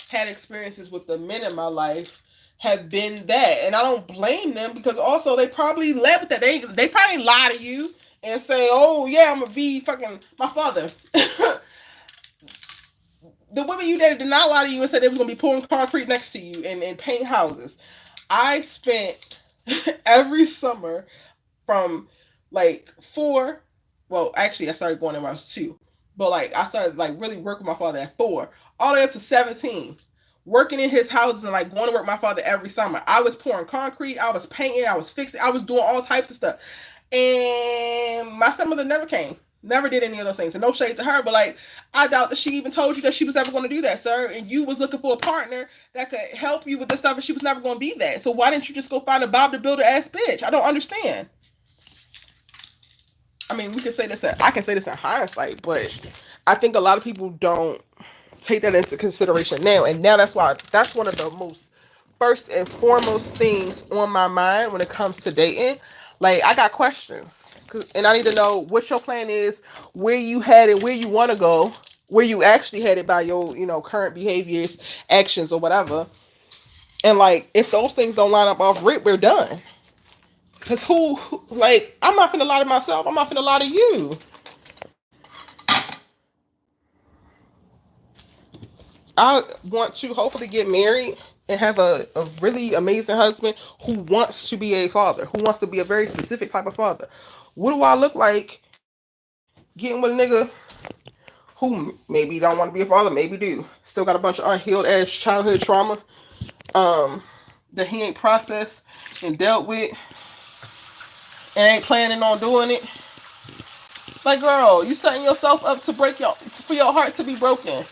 had experiences with the men in my life have been that, and I don't blame them because also they probably led with that. They probably lie to you and say, "Oh yeah, I'm gonna be fucking my father." The women you dated did not lie to you and said they was gonna be pouring concrete next to you and paint houses. I spent every summer from like 4. Well, actually, I started going when I was 2, but like I started like really working with my father at 4, all the way up to 17, working in his houses and like going to work with my father every summer. I was pouring concrete, I was painting, I was fixing, I was doing all types of stuff, and my stepmother never came. Never did any of those things. And no shade to her, but like I doubt that she even told you that she was ever going to do that, sir. And you was looking for a partner that could help you with this stuff, and she was never going to be that. So why didn't you just go find a Bob the Builder ass bitch? I don't understand. I mean, we can say this. I can say this in hindsight, but I think a lot of people don't take that into consideration now. And now that's one of the most first and foremost things on my mind when it comes to dating. Like I got questions, and I need to know what your plan is, where you headed, where you want to go, where you actually headed by your current behaviors, actions, or whatever. And like if those things don't line up off rip, we're done. Cause like I'm not finna lie to myself. I'm not finna lie to you. I want to hopefully get married and have a really amazing husband who wants to be a father, who wants to be a very specific type of father. What do I look like getting with a nigga who maybe don't want to be a father, maybe do. Still got a bunch of unhealed ass childhood trauma um, that he ain't processed and dealt with and ain't planning on doing it. Like, girl, you setting yourself up to for your heart to be broken. I'm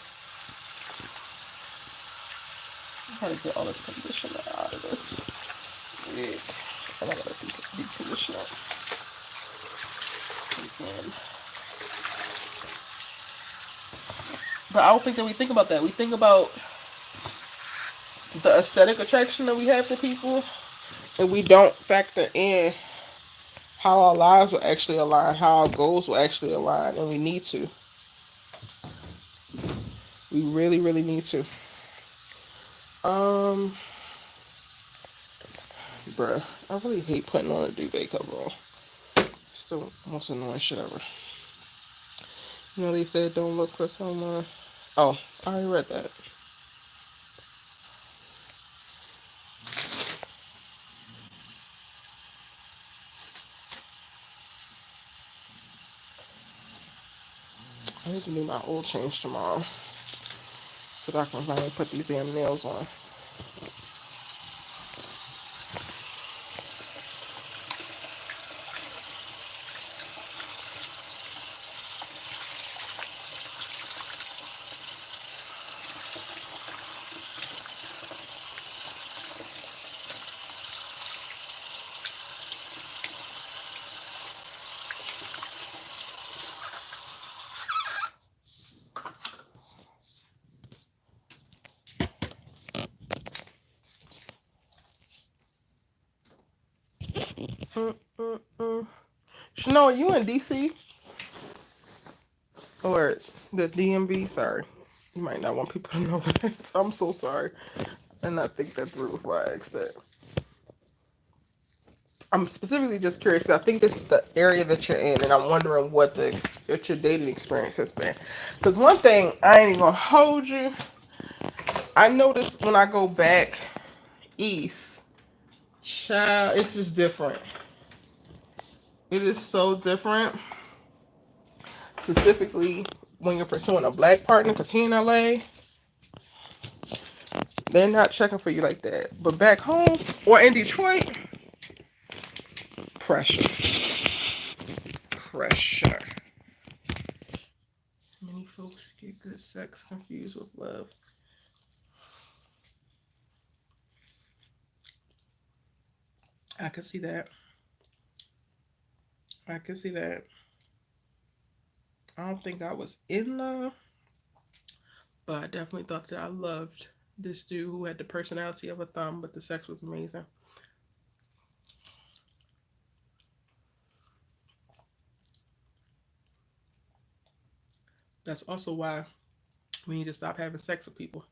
trying to get all this conditioner out of this wig. And I gotta deep conditioner again. But I don't think that we think about that. We think about the aesthetic attraction that we have to people, and we don't factor in how our lives will actually align, how our goals will actually align, and we need to. We really, really need to. Um, bruh, I really hate putting on a duvet cover on. It's the most annoying shit ever. You know, they said don't look for someone. Oh, I already read that. I need to do my oil change tomorrow so that I can finally put these damn nails on. Mm-mm-mm. Chanel, are you in DC or the DMV? Sorry, you might not want people to know that. I'm so sorry. And I think that through before I asked that. I'm specifically just curious. I think this is the area that you're in, and I'm wondering what your dating experience has been. Because one thing I ain't even gonna hold you. I noticed when I go back east, child, it's just different. It is so different. Specifically when you're pursuing a black partner, because here in LA, they're not checking for you like that. But back home or in Detroit, pressure, pressure. Many folks get good sex confused with love. I could see that. I could see that. I don't think I was in love, but I definitely thought that I loved this dude who had the personality of a thumb, but the sex was amazing. That's also why we need to stop having sex with people.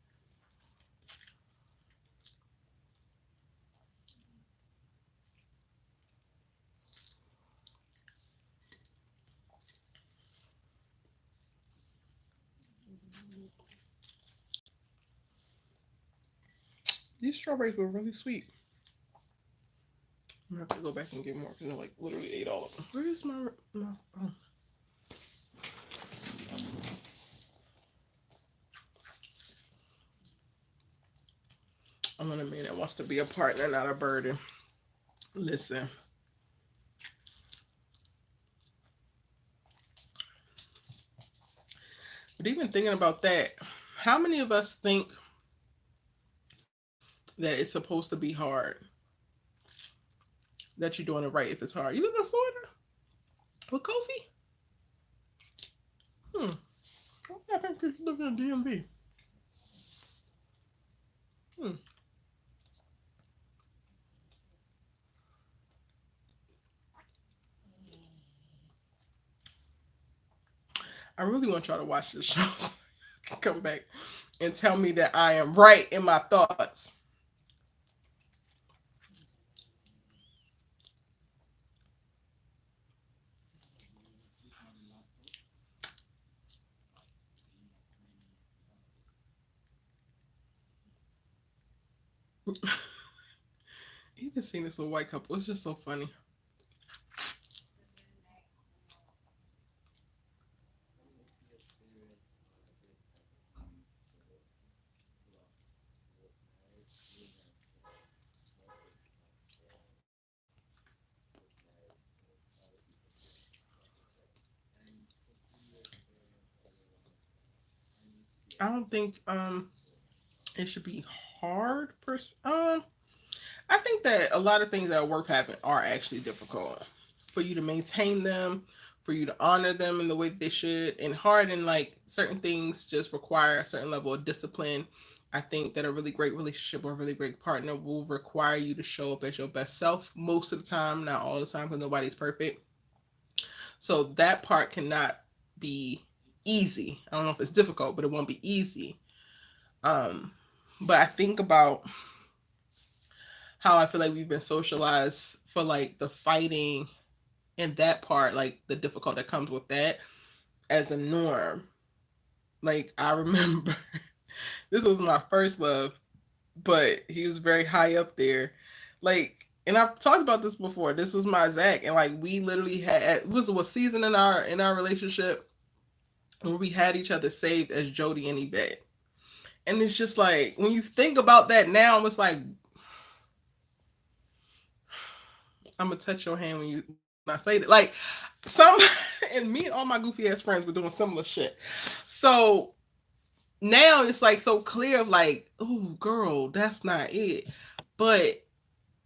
These strawberries were really sweet. I'm gonna have to go back and get more because I like literally ate all of them. Where is my oh. I want a man that wants to be a partner, not a burden. Listen, but even thinking about that, how many of us think that it's supposed to be hard? That you're doing it right if it's hard. You live in Florida with Kofi? Hmm. I think you live in DMV. Hmm. I really want y'all to watch this show. Come back and tell me that I am right in my thoughts. Even seeing this little white couple, it's just so funny. I don't think it should be hard I think that a lot of things that are worth having are actually difficult for you to maintain them, for you to honor them in the way that they should. And hard and like certain things just require a certain level of discipline. I think that a really great relationship or a really great partner will require you to show up as your best self most of the time, not all the time, because nobody's perfect. So that part cannot be easy. I don't know if it's difficult, but it won't be easy. Um, But I think about how I feel like we've been socialized for like the fighting and that part, like the difficult that comes with that as a norm. Like I remember this was my first love, but he was very high up there. Like, and I've talked about this before. This was my Zach, and like we literally had it was a season in our relationship where we had each other saved as Jody and Yvette. And it's just like when you think about that now, it's like I'm gonna touch your hand when I say that. Like some and me and all my goofy ass friends were doing similar shit. So now it's like so clear of like, oh girl, that's not it. But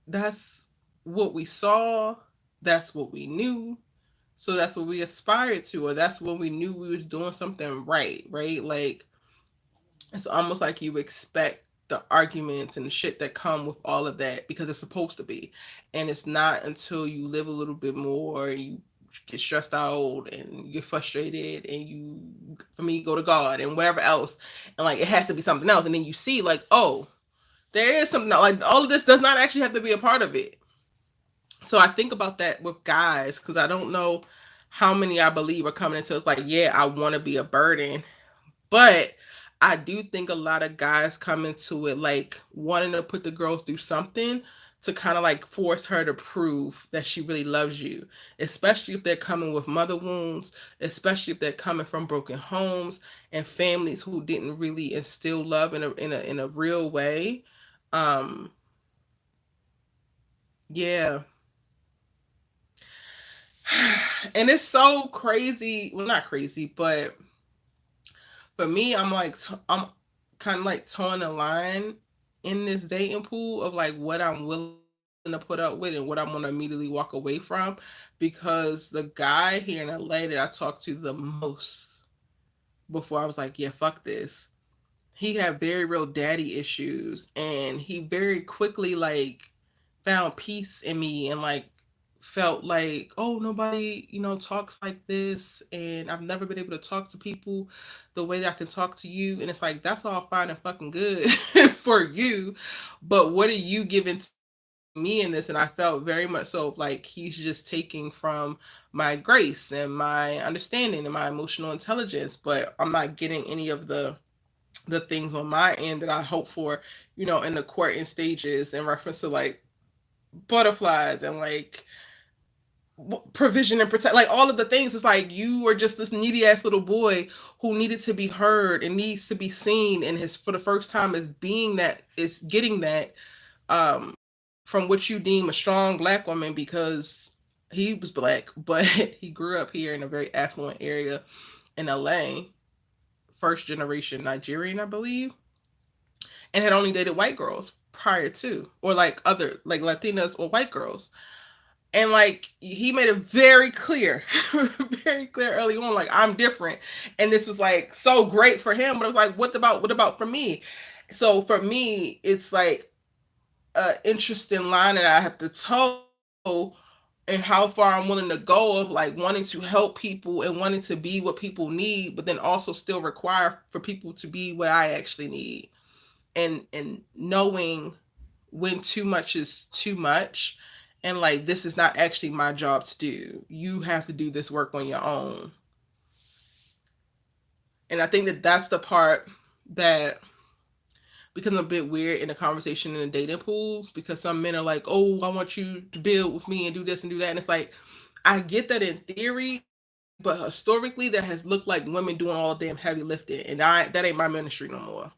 that's what we saw, that's what we knew. So that's what we aspired to, or that's when we knew we was doing something right, right? Like it's almost like you expect the arguments and the shit that come with all of that because it's supposed to be. And it's not until you live a little bit more, you get stressed out and you get frustrated and you for me go to God and whatever else. And like it has to be something else. And then you see like, oh, there is something like all of this does not actually have to be a part of it. So I think about that with guys because I don't know how many I believe are coming into it's like, yeah, I want to be a burden. But I do think a lot of guys come into it like wanting to put the girl through something to kind of like force her to prove that she really loves you, especially if they're coming with mother wounds, especially if they're coming from broken homes and families who didn't really instill love in a real way. Um, yeah, and it's so crazy. Well, not crazy, but for me, I'm kind of like towing the line in this dating pool of like what I'm willing to put up with and what I'm gonna immediately walk away from, because the guy here in LA that I talked to the most before I was like, yeah, fuck this. He had very real daddy issues, and he very quickly like found peace in me and like felt like, oh, nobody, talks like this, and I've never been able to talk to people the way that I can talk to you. And it's like that's all fine and fucking good for you, but what are you giving to me in this? And I felt very much so like he's just taking from my grace and my understanding and my emotional intelligence, but I'm not getting any of the things on my end that I hope for, in the courting stages in reference to like butterflies and like provision and protect, like all of the things. It's like you were just this needy ass little boy who needed to be heard and needs to be seen, and his for the first time is being that is getting that from what you deem a strong black woman, because he was black but he grew up here in a very affluent area in LA, first generation Nigerian, I believe, and had only dated white girls prior to, or like other like Latinas or white girls. And like he made it very clear, very clear early on, like I'm different. And this was like so great for him, but it was like, what about for me? So for me, it's like an interesting line that I have to toe, and how far I'm willing to go of like wanting to help people and wanting to be what people need, but then also still require for people to be what I actually need. And knowing when too much is too much, and like this is not actually my job to do, you have to do this work on your own. And I think that that's the part that becomes a bit weird in the conversation in the dating pools, because some men are like, oh, I want you to build with me and do this and do that. And it's like, I get that in theory, but historically that has looked like women doing all the damn heavy lifting, and that ain't my ministry no more.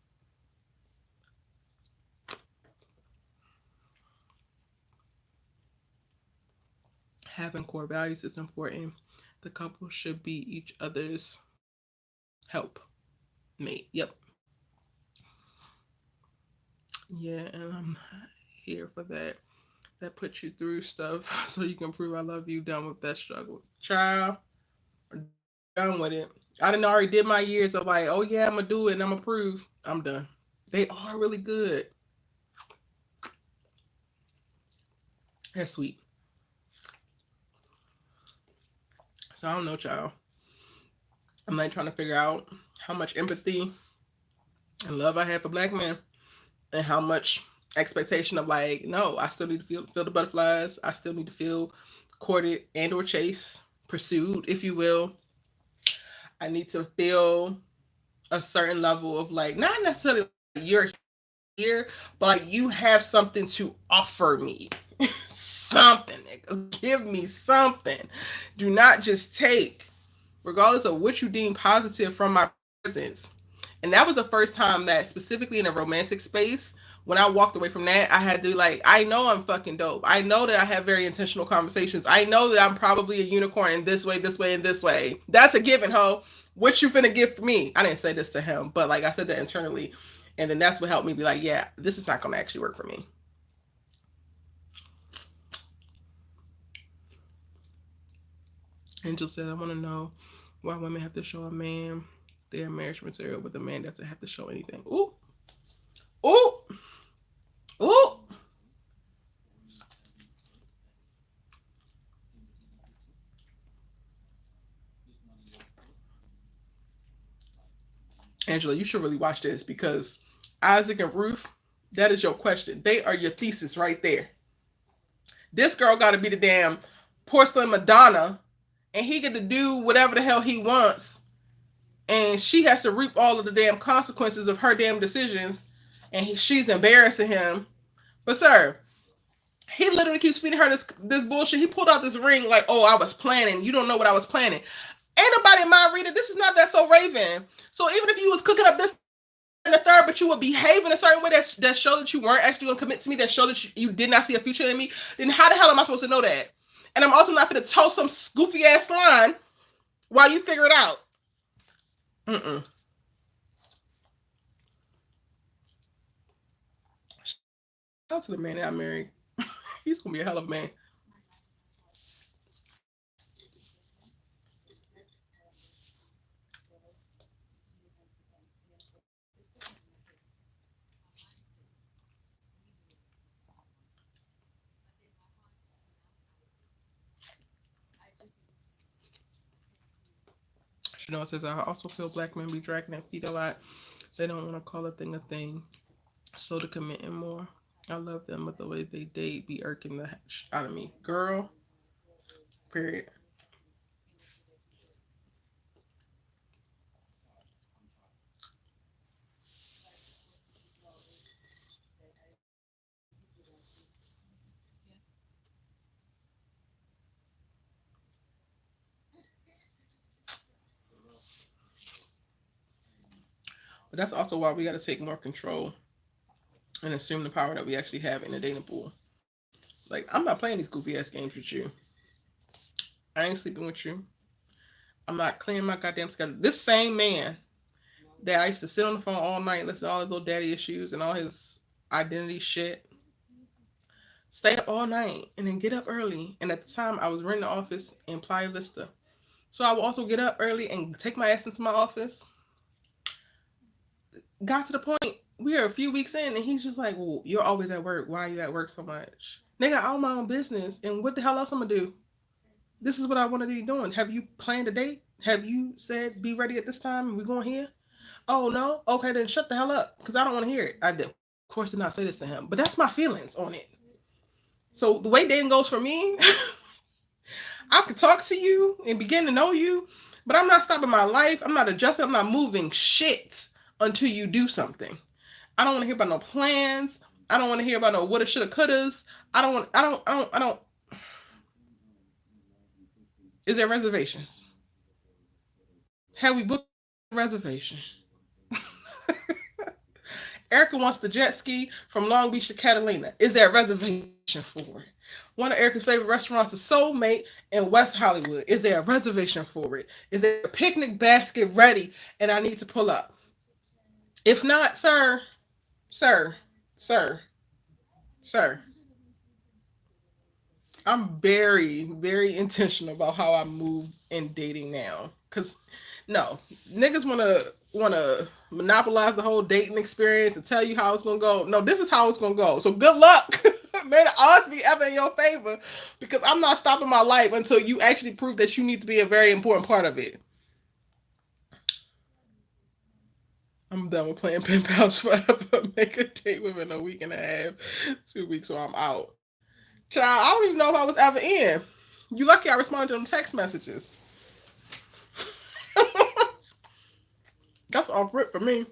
Having core values is important. The couple should be each other's help mate. Yep. Yeah, and I'm here for that. That puts you through stuff so you can prove I love you. Done with that struggle, child. Done with it. I done already did my years of like, oh yeah, I'm gonna do it and I'm gonna prove. I'm done. They are really good. They're sweet. So I don't know, child. I'm like trying to figure out how much empathy and love I have for black men. and how much expectation of like, no, I still need to feel the butterflies. I still need to feel courted and or chased, pursued, if you will. I need to feel a certain level of like, not necessarily like you're here, but like you have something to offer me. Something, nigga. Give me something. Do not just take, regardless of what you deem positive from my presence. And that was the first time that, specifically in a romantic space, when I walked away from that, I had to like, I know I'm fucking dope. I know that I have very intentional conversations. I know that I'm probably a unicorn in this way, this way, and this way. That's a given, ho. What you finna give for me? I didn't say this to him, but like I said that internally. And then that's what helped me be like, yeah, this is not gonna actually work for me. Angel said, I wanna know why women have to show a man their marriage material, but the man doesn't have to show anything. Ooh. Ooh. Ooh. Angela, you should really watch this because Isaac and Ruth, that is your question. They are your thesis right there. This girl got to be the damn porcelain Madonna, and he get to do whatever the hell he wants, and she has to reap all of the damn consequences of her damn decisions, and she's embarrassing him. But sir, he literally keeps feeding her this bullshit. He pulled out this ring like, oh, I was planning. You don't know what I was planning. Ain't nobody mind reading. This is not that so Raven. So even if you was cooking up this and the third, but you would behave in a certain way that showed that you weren't actually going to commit to me, that showed that you did not see a future in me, then how the hell am I supposed to know that? And I'm also not going to toast some goofy ass line while you figure it out. Mm-mm. Shout out to the man that I married. He's going to be a hell of a man. Chanel says, I also feel black men be dragging their feet a lot. They don't want to call a thing a thing. So to committing more. I love them, but the way they date be irking the out of me. Girl, period. But that's also why we got to take more control and assume the power that we actually have in the dating pool. Like, I'm not playing these goofy ass games with you. I ain't sleeping with you. I'm not clearing my goddamn schedule. This same man that I used to sit on the phone all night, listen to all his little daddy issues and all his identity shit, stay up all night and then get up early. And at the time, I was renting an office in Playa Vista. So I would also get up early and take my ass into my office. Got to the point, we are a few weeks in, and he's just like, well, you're always at work. Why are you at work so much? Nigga, I own my own business. And what the hell else I'm going to do? This is what I want to be doing. Have you planned a date? Have you said, be ready at this time and we're going here? Oh, no? Okay, then shut the hell up because I don't want to hear it. I did, of course, did not say this to him, but that's my feelings on it. So the way dating goes for me, I could talk to you and begin to know you, but I'm not stopping my life. I'm not adjusting. I'm not moving shit until you do something. I don't want to hear about no plans. I don't want to hear about no woulda, shoulda, couldas. I don't. Is there reservations? Have we booked a reservation? Erica wants the jet ski from Long Beach to Catalina. Is there a reservation for it? One of Erica's favorite restaurants is Soulmate in West Hollywood. Is there a reservation for it? Is there a picnic basket ready and I need to pull up? If not, sir, sir, sir, I'm very, very intentional about how I move in dating now. Cause no, niggas wanna monopolize the whole dating experience and tell you how it's gonna go. No, this is how it's gonna go. So good luck. May the odds be ever in your favor because I'm not stopping my life until you actually prove that you need to be a very important part of it. I'm done with playing pen pals forever. Make a date within a week and a half, 2 weeks, so I'm out. Child, I don't even know if I was ever in. You lucky I responded to them text messages. That's off rip for me.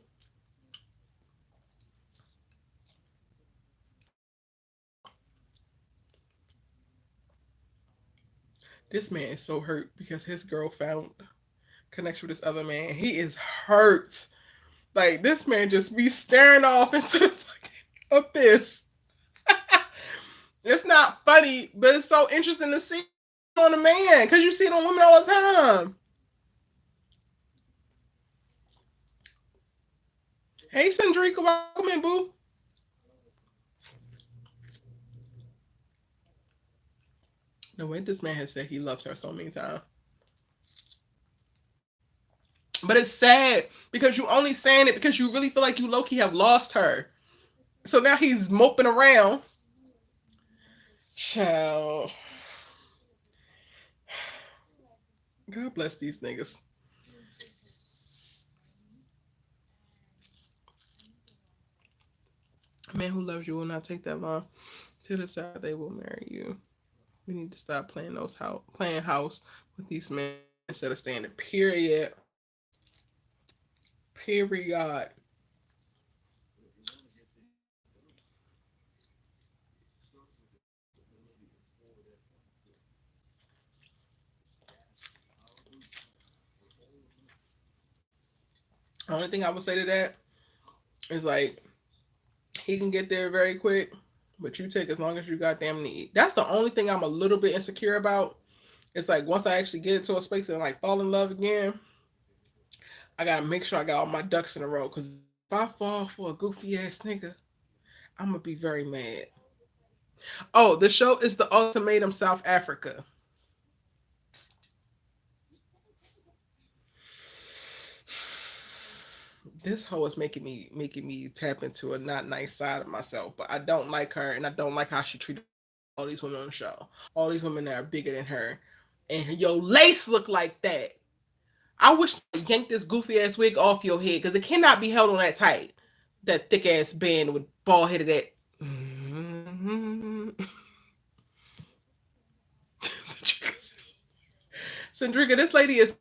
This man is so hurt because his girl found connection with this other man. He is hurt. Like, this man just be staring off into the fucking abyss. It's not funny, but it's so interesting to see on a man because you see it on women all the time. Hey, Sandrika, welcome in, boo. The way this man has said he loves her so many times. But it's sad because you only saying it because you really feel like you low-key have lost her. So now he's moping around. Child. God bless these niggas. A man who loves you will not take that long to decide they will marry you. We need to stop playing house with these men instead of staying there. Period. Period. The only thing I would say to that is like he can get there very quick, but you take as long as you goddamn need. That's the only thing I'm a little bit insecure about. It's like once I actually get into a space and like fall in love again, I gotta make sure I got all my ducks in a row. Cause if I fall for a goofy ass nigga, I'm gonna be very mad. Oh, the show is The Ultimatum South Africa. This hoe is making me tap into a not nice side of myself, but I don't like her and I don't like how she treated all these women on the show. All these women that are bigger than her. And your lace look like that. I wish they yanked this goofy ass wig off your head because it cannot be held on that tight. That thick ass band with bald headed that. Sandrika, this lady is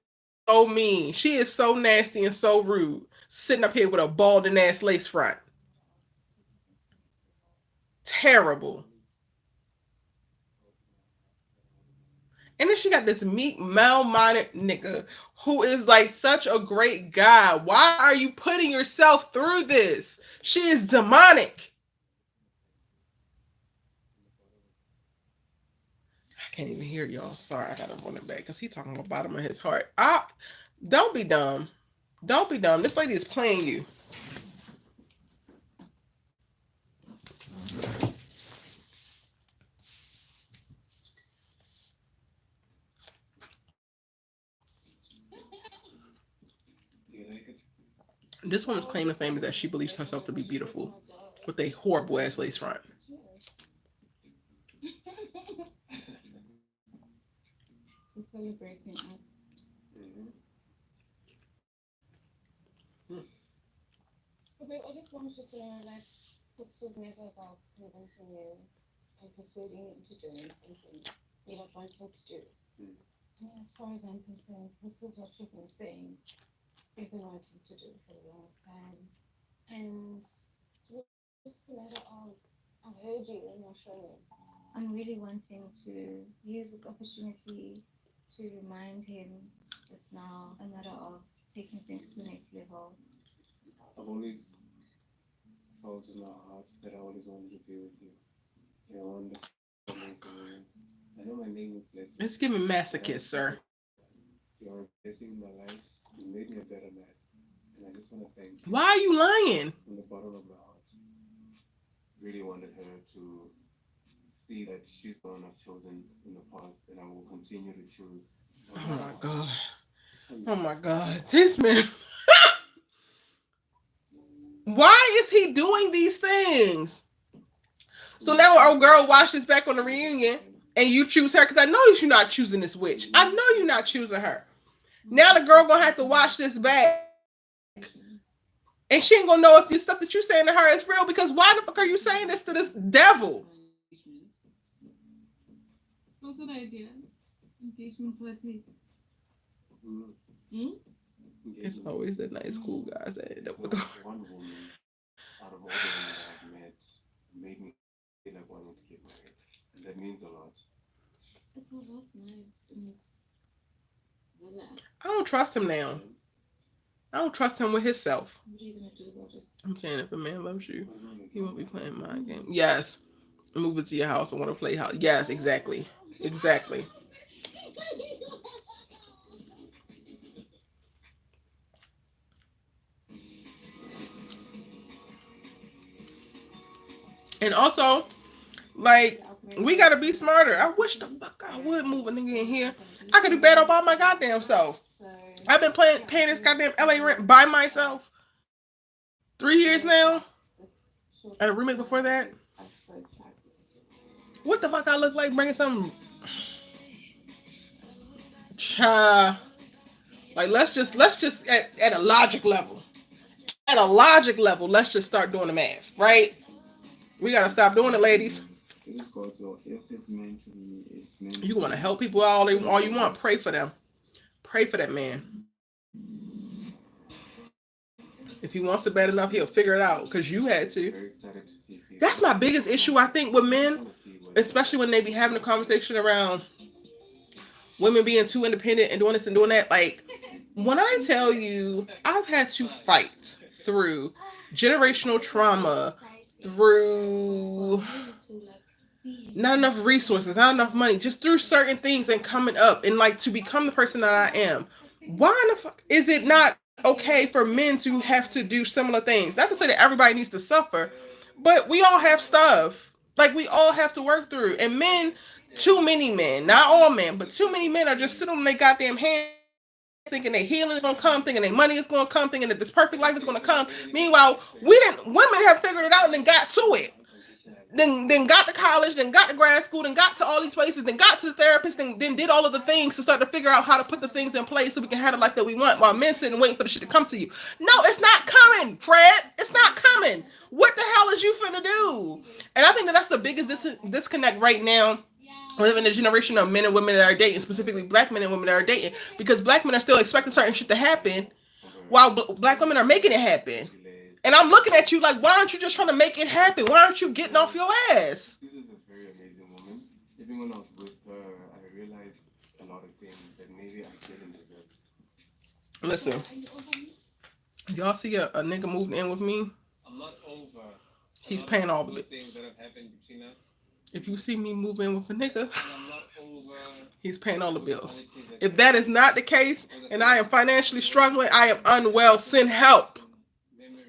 so mean. She is so nasty and so rude. Sitting up here with a balding ass lace front. Terrible. And then she got this meek, mal-minded nigga who is like such a great guy. Why are you putting yourself through this? She is demonic. I can't even hear y'all. Sorry, I gotta run it back because he's talking about the bottom of his heart. Don't be dumb. Don't be dumb. This lady is playing you. This woman's claim to fame is that she believes herself to be beautiful with a horrible ass lace front. So celebrating us. But I just wanted you to know that this was never about convincing you and persuading you into doing something you don't want him to do. I mean, as far as I'm concerned, this is what you've been saying you've been wanting to do for the longest time. And it's just a matter of, I've heard you emotionally. I'm really wanting to use this opportunity to remind him it's now a matter of taking things to the next level. I've always felt in my heart that I always wanted to be with you. You're wonderful, amazing woman. I know my name is blessed. Let's give him masochist, sir. You're a blessing in my life. You made me a better man. And I just want to thank you. Why are you lying? From the bottom of my heart. Really wanted her to see that she's the one I've chosen in the past and I will continue to choose. Oh my God. Oh my God. This man. Why is he doing these things? So now our girl watches back on the reunion and you choose her because I know you're not choosing this witch. I know you're not choosing her. Now the girl gonna have to watch this back And she ain't gonna know if the stuff that you saying to her is real, because why the fuck are you saying this to this devil? What's an idea? Engagement party. It's always the nice, cool guys that end up with one woman out of all the women that I've met made me feel like wanting to get married. And that means a lot. It's not us nice. I don't trust him now. I don't trust him with himself. What are you gonna do about it? I'm saying if a man loves you, he won't be playing my game. Yes. Move into your house. I want to play house. Yes, exactly. Exactly. And also, like, we gotta be smarter. I wish the fuck I would move a nigga in here. I could do bad all by my goddamn self. I've been paying this goddamn LA rent by myself 3 years now. I had a roommate before that. What the fuck I look like bringing some like let's just at a logic level. At a logic level, let's just start doing the math, right? We gotta stop doing it, ladies. You want to help people all you want. Pray for them. Pray for that man. If he wants it bad enough, he'll figure it out, because you had to. That's my biggest issue, I think, with men, especially when they be having a conversation around women being too independent and doing this and doing that. Like, when I tell you, I've had to fight through generational trauma, through not enough resources, not enough money, just through certain things and coming up and like to become the person that I am. Why the fuck is it not okay for men to have to do similar things? Not to say that everybody needs to suffer, but we all have stuff. Like, we all have to work through. And men, too many men, not all men, but too many men are just sitting on their goddamn hands thinking their healing is gonna come, thinking their money is gonna come, thinking that this perfect life is gonna come. Meanwhile, women have figured it out and then got to it. Then got to college, then got to grad school, then got to all these places, then got to the therapist, then did all of the things to start to figure out how to put the things in place so we can have the life that we want, while men sitting waiting for the shit to come to you. No, it's not coming, Fred. It's not coming. What the hell is you finna do? And I think that that's the biggest disconnect right now. We live in a generation of men and women that are dating, specifically black men and women that are dating, because black men are still expecting certain shit to happen while black women are making it happen. And I'm looking at you like, why aren't you just trying to make it happen? Why aren't you getting off your ass? This is a very amazing woman. Even when I was with her, I realized a lot of things that maybe I didn't deserve. Listen, y'all see a nigga moving in with me? I'm not over. He's paying all the bills. Things that have happened between us. If you see me move in with a nigga, I'm not over. He's paying all the bills. If that is not the case, and I am financially struggling, I am unwell, send help.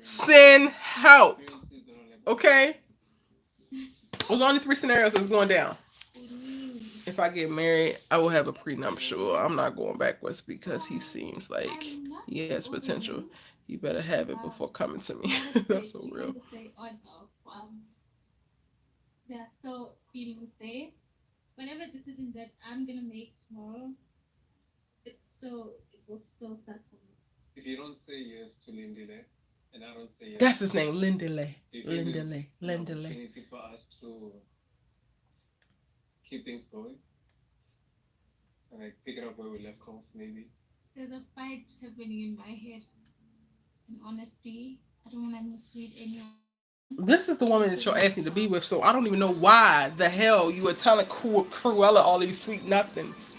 Send help. Okay? There's only 3 scenarios that's going down. If I get married, I will have a prenuptial. I'm not going backwards because he seems like he has potential. You better have it before coming to me. That's so real. There are still feelings there. Whatever decision that I'm gonna make tomorrow, it will still start for me. If you don't say yes to Lindile, and I don't say yes. That's his name, Lindile. Lindile. Lindile. Opportunity for us to keep things going. And like pick it up where we left off, maybe. There's a fight happening in my head. In honesty, I don't want to mislead anyone. This is the woman that you're asking to be with, so I don't even know why the hell you were telling Cruella all these sweet nothings.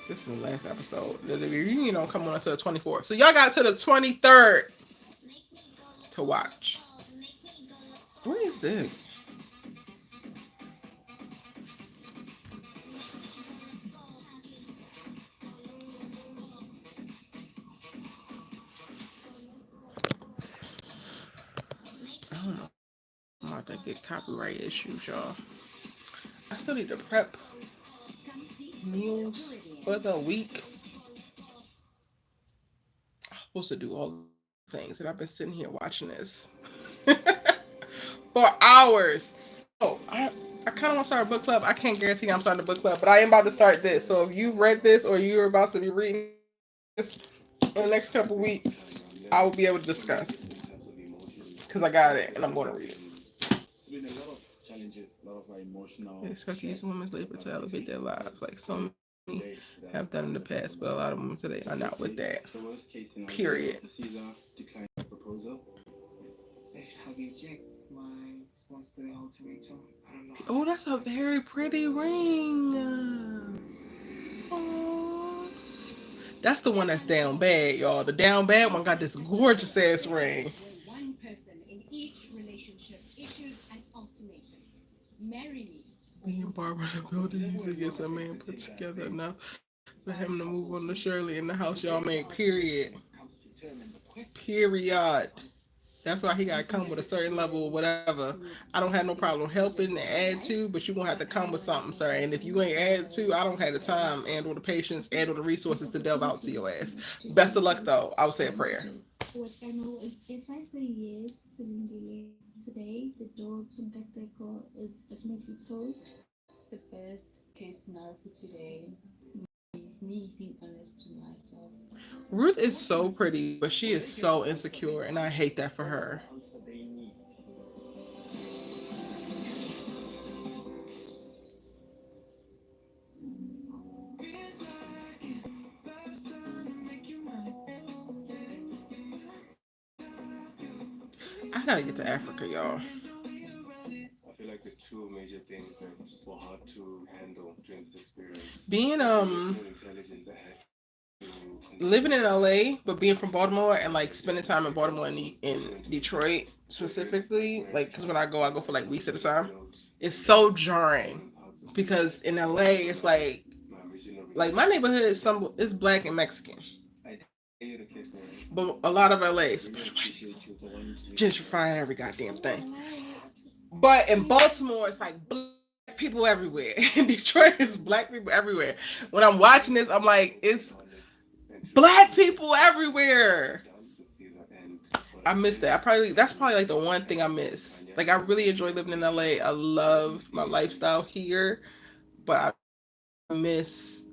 This is the last episode. The reunion don't come on until the 24th. So y'all got to the 23rd to watch. What is this? I don't know. I'm about to get copyright issues, y'all. I still need to prep meals for the week. I'm supposed to do all the things, and I've been sitting here watching this for hours. Oh, I kind of want to start a book club. I can't guarantee I'm starting a book club, but I am about to start this. So if you read this or you're about to be reading this in the next couple weeks, I will be able to discuss because I got it and I'm going to read it. It's been a lot of challenges, a lot of emotional. They expect to use women's labor to elevate their lives, like so many have done in the past, but a lot of women today are not with that. Period. Caesar declined the proposal. If Hubby rejects my response to the ultimatum, I don't know. Oh, that's a very pretty ring. Oh, that's the one that's down bad, y'all. The down bad one got this gorgeous ass ring. One person in each relationship issued an ultimatum: marry me. Me and Barbara the builder usually gets a man put together enough for him to move on to Shirley in the house y'all made. Period. Period. That's why he got to come with a certain level or whatever. I don't have no problem helping and add to, but you're going to have to come with something, sir. And if you ain't add to, I don't have the time and or the patience and or the resources to delve out to your ass. Best of luck, though. I would say a prayer. What I know is if I say yes to Lindile today, the door to Mbekbeko is definitely closed. The best case scenario for today, me being honest to myself. Ruth is so pretty, but she is so insecure, and I hate that for her. I gotta get to Africa, y'all. I feel like the two major things that were hard to handle during this experience. Being Intelligence I had to living in LA, but being from Baltimore and like spending time in Baltimore and in Detroit specifically, like because when I go for like weeks at a time. It's so jarring because in LA it's like my neighborhood is black and Mexican, but a lot of LA is gentrifying every goddamn thing. But in Baltimore it's like black people everywhere. In Detroit it's black people everywhere. When I'm watching this, I'm like, it's black people everywhere. I miss that. That's probably like the one thing I miss. Like I really enjoy living in LA. I love my lifestyle here, but I miss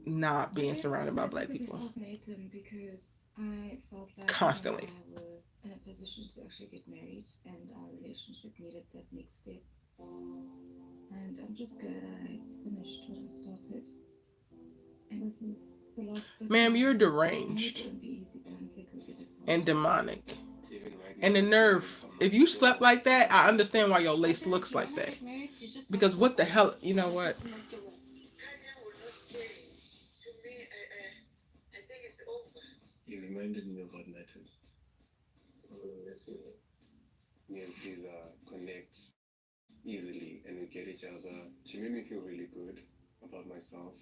not being surrounded by black people Because I felt like constantly. we were in a position to actually get married, and our relationship needed that next step. And I'm just glad I finished what I started. And this is the last bit. Ma'am, you're deranged and demonic. And the nerve, if you slept like that, I understand why your lace looks like that. Because what the hell, you know what? You reminded me of what matters. Me and Caesar connect easily and we get each other. She made me feel really good about myself.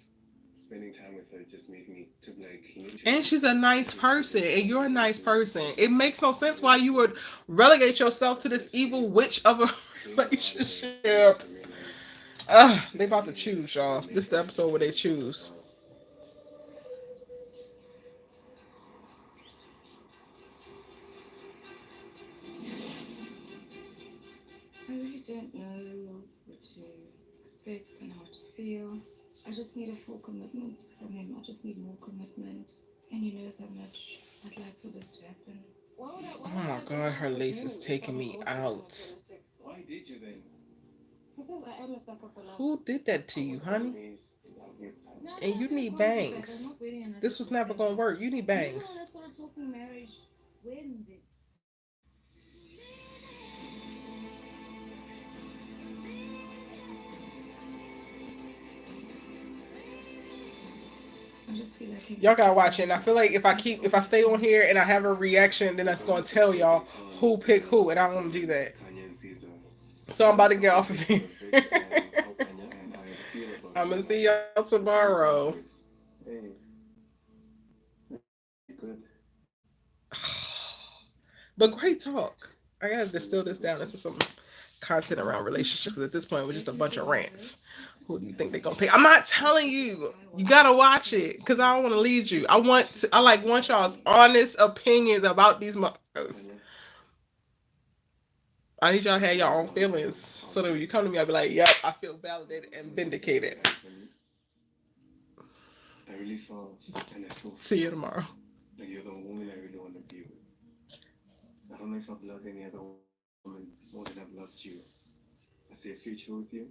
Spending time with her just made me to like. And she's a nice person, and you're a nice person. It makes no sense why you would relegate yourself to this evil witch of a relationship. They about to choose, y'all. This is the episode where they choose. I really don't know what to expect and how to feel. I just need a full commitment from him. I just need more commitment. And he knows how much I'd like for this to happen. Oh my God, her lace is taking me out. Why did you then? Because I am a sucker for love. Who did that to you, honey? And you need bangs. This was never gonna work. You need bangs. I started talking marriage. When did? I just feel like y'all gotta watch it. And I feel like if I stay on here and I have a reaction, then that's gonna tell y'all who picked who, and I don't want to do that. So I'm about to get off of here. I'm gonna see y'all tomorrow. But great talk. I gotta distill this down into some content around relationships. Because at this point, it was just a bunch of rants. Who do you think they're gonna pick? I'm not telling you. You gotta watch it because I don't want to lead you. I want y'all's honest opinions about these motherfuckers. I need y'all to have your own feelings. So that when you come to me, I'll be like, yep, I feel validated and vindicated. I really felt, and I feel. See you tomorrow. Like you're the if I've loved any other woman more than I've loved you. I see a future with you.